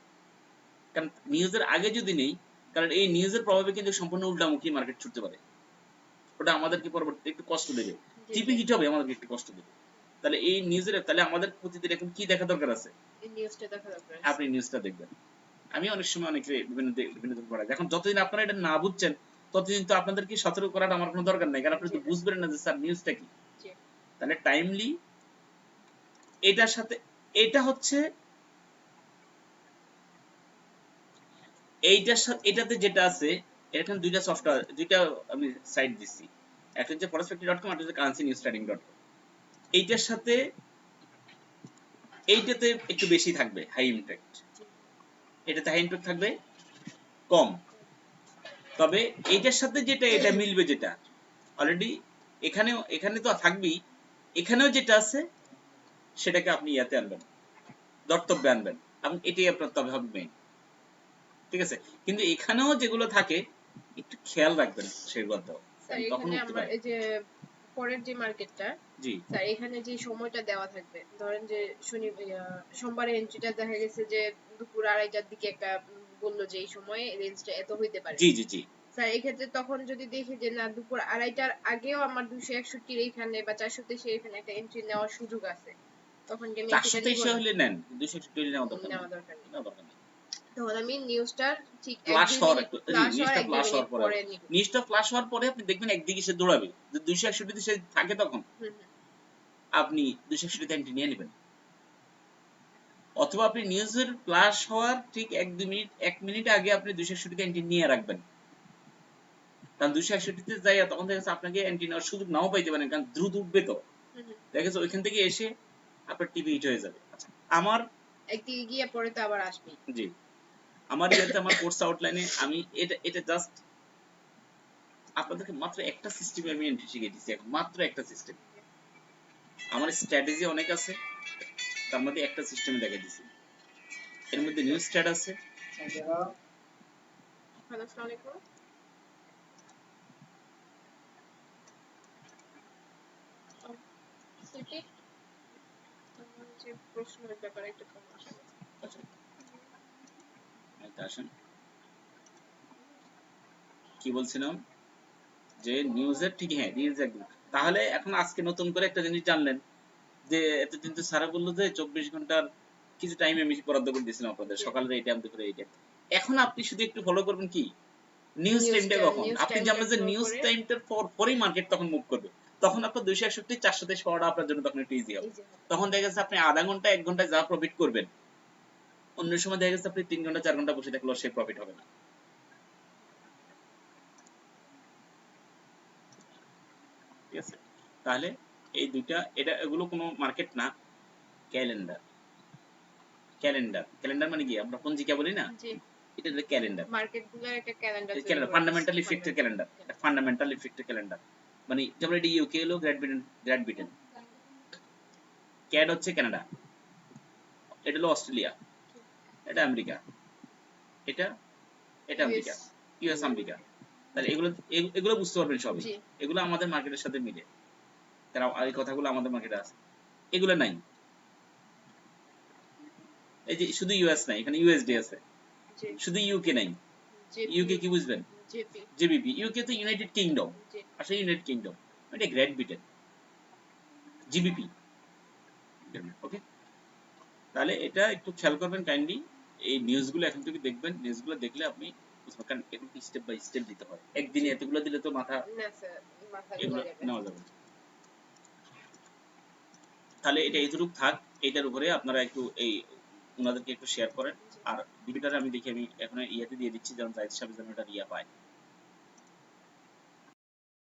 কারণ নিউজের আগে যদি নেই, কারণ এই নিউজের প্রভাবে কিন্তু সম্পূর্ণ উল্টামুখী মার্কেট ছুটতে পারে, ওটা আমাদেরকে পরবর্তীতে একটু কষ্ট দেবে, টিপি হিট হবে, আমাদেরকে একটু কষ্ট দেবে। তাহলে এই নিউজের, তাহলে আমাদের প্রতিদিন এখন কি দেখা দরকার আছে? এই নিউজটা দেখা দরকার। আপনি নিউজটা দেখবেন। আমি অনেক সময় অনেক বিভিন্ন দিন পড়াই, এখন যতদিন আপনারা এটা না বুঝছেন ততদিন তো আপনাদেরকে সতর্ক করাটা আমার কোনো দরকার নাই, কারণ আপনি তো বুঝবেন না যে স্যার নিউজটা কি। তাহলে টাইমলি এটার সাথে, এটা হচ্ছে এইটার সাথে এটাতে যেটা আছে, এখানে দুইটা সফটওয়্যার, দুইটা আমি সাইট দিচ্ছি, একটা হচ্ছে forex50.com, আর একটা হচ্ছে currencynewstrading.com। এইটার সাথে এইটাতে একটু বেশি থাকবে হাই ইমপ্যাক্ট, এটাতে হাই ইমপ্যাক্ট থাকবে কম। তবে এইটার সাথে যেটা এটা মিলবে, যেটা অলরেডি এখানে তো থাকবেই, এখানেও যেটা আছে সেটাকে আপনি ইয়াতে আনবেন, দর্তব্যে আনবেন, এবং এটাই আপনার তবে হবে মেইন, ঠিক আছে? কিন্তু এখানেও যেগুলো থাকে একটু খেয়াল রাখবেন সেগুলোতেও, স্যার তখন এখানে উঠতে আমার পারে। এই যে পরের যে মার্কেটটা, জি স্যার এখানে যে সময়টা দেওয়া থাকবে, ধরেন যে সোমবারে এন্ট্রিটা দেখা গেছে যে দুপুর 2:30টার দিকে একটা বললো যে এই সময়ে রেঞ্জটা এত হইতে পারে। জি জি জি স্যার এক্ষেত্রে তখন যদি দেখি যে না দুপুর 2:30টার আগেও আমার 261 এইখানে বা 423 এখানে একটা এন্ট্রি নেওয়ার সুযোগ আছে, তখন কি আমি এন্ট্রিটা নিব 423 না? হলে নেন, 260 নেওয়া দরকার নেই, নেওয়া দরকার নেই। নেওয়া দরকার নেই। তখন আমি নিউজটার ঠিক ফ্লাশ 1-2 হওয়ার মিনিট একটু, জি, ফ্লাশ হওয়ার নিউজটা 1-2 ফ্লাশ মিনিট হওয়ার পরে, পরে নিব। নিউজটা ফ্লাশ হওয়ার পরে আপনি দেখবেন একদিকে সে দৌড়াবে, যে 261 সে থাকে, তখন হুম হুম। আপনি 261 তে এন্ট্রি নিয়ে নেবেন। অথবা আপনি নিউজের ফ্লাশ হওয়ার ঠিক 1-2 মিনিট, 1 মিনিট আগে আপনি 261 তে এন্ট্রি নিয়ে রাখবেন, কারণ 261 তে যাইয়া তখন দেখা যাচ্ছে আপনাকে এন্ট্রি নেওয়ার সুযোগ নাও পাইতে পারেন, কারণ দ্রুত উঠবে তো, হুম হুম। দেখা যাচ্ছে ওইখান থেকে এসে আপনার টিভি হিট হয়ে যাবে। আচ্ছা, আমার একদিকে গিয়ে পরে তো আবার আসবেই। জি আমার ইয়াতে আমার কোর্স আউটলাইনে আমি এটা জাস্ট আপনাদেরকে মাত্র একটা সিস্টেমে আমি এন্ট্রি শিখিয়ে দিচ্ছি, এখন মাত্র একটা সিস্টেম। আমার স্ট্র্যাটেজি অনেক আছে, তার মধ্যে একটা সিস্টেমে দেখাই দিচ্ছি। এর মধ্যে নিউজ স্ট্যাট আছে, যারা হ্যালো, আসসালামু আলাইকুম। সুইটি, আমার যে প্রশ্নের ব্যাপারে একটু কম আসলে। আচ্ছা এটা আসেন, কি বলছিলাম, যে নিউজের ঠিক, হ্যাঁ নিউজ একদম। তাহলে এখন আজকে নতুন করে একটা জিনিস জানলেন, যে এতদিন তো স্যারা বললো যে 24 ঘন্টার কিছু টাইম আমি বরাদ্দ করে দিয়েছিলাম আপনাদের, সকালের এই টাইম, দুপুরে এই টাইম। এখন আপনি শুধু একটু ফলো করবেন কি, নিউজ টাইমটা কখন, নিউজ আপনি টাইমটা জানবেন যে ফলো নিউজ করে টাইমটার পরেই মার্কেট তখন মুভ করবে, তখন আপনার 261 423 পাওয়াটা আপনার জন্য তখন একটু ইজি হবে। এই যে হবে। তখন দেখা যাচ্ছে আপনি আধা ঘন্টা 1 ঘন্টা যা প্রফিট করবেন, অন্য সময় দেখা যাচ্ছে আপনি 3 ঘন্টা 4 ঘন্টা বসে থাকলেও সে প্রফিট হবে না, ঠিক আছে? তাহলে এই দুইটা, এটা এগুলো কোনো মার্কেট না, ক্যালেন্ডার। ক্যালেন্ডার মানে কি, আমরা পঞ্জিকা বলি না, জি, এটা হলো ক্যালেন্ডার। মার্কেটগুলোর একটা ক্যালেন্ডার এই তৈরি ক্যালেন্ডার করে দিচ্ছে। ফান্ডামেন্টাল ইফেক্টের ক্যালেন্ডার, এটা ফান্ডামেন্টাল ইফেক্টের ক্যালেন্ডার। মানে যেমন এটা ইউকে হলো গ্রেট ব্রিটেন, ক্যাড হচ্ছে কানাডা, এটা হলো অস্ট্রেলিয়া, এটা আমেরিকা, এটা এটা ইউএস। America, US America. তাহলে এগুলো এগুলো বুঝতে পারবেন সবই, জি, এগুলো আমাদের মার্কেটের সাথে মিলে, কারণ এই কথাগুলো আমাদের মার্কেটে আছে, এগুলো নাই। এই যে শুধু ইউএস নাই, এখানে ইউএসডি আছে, জি, শুধু ইউকে নাই, জেপি, ইউকে কি বুঝবেন, জেপি, জিবিপি, ইউকে তো ইউনাইটেড কিংডম, জি, আসলে ইউনাইটেড কিংডম, এটা গ্রেট ব্রিটেন, জিবিপি, ওকে? তাহলে এটা একটু খেয়াল করবেন কাইন্ডলি, এই নিউজগুলো এখন থেকে দেখবেন, নিউজগুলো দেখলে আপনি বুঝবেন, কারণ এগুলো স্টেপ বাই স্টেপ দিতে হয়, একদিনে জি। এতগুলো দিলে তো মাথা, না স্যার, মাথা এগুলো ঘুরে যাবে। নেওয়া যাবে না। তাহলে এটা এইটুকু থাক, এটার উপরে আপনারা একটু এই ওনাদেরকে একটু শেয়ার করেন। জি। আর ভিডিওটা আমি দেখি, আমি এখন ইয়েতে দিয়ে দিচ্ছি, যেন জাহিদ সাহেব যেন এটা ইয়া পায়।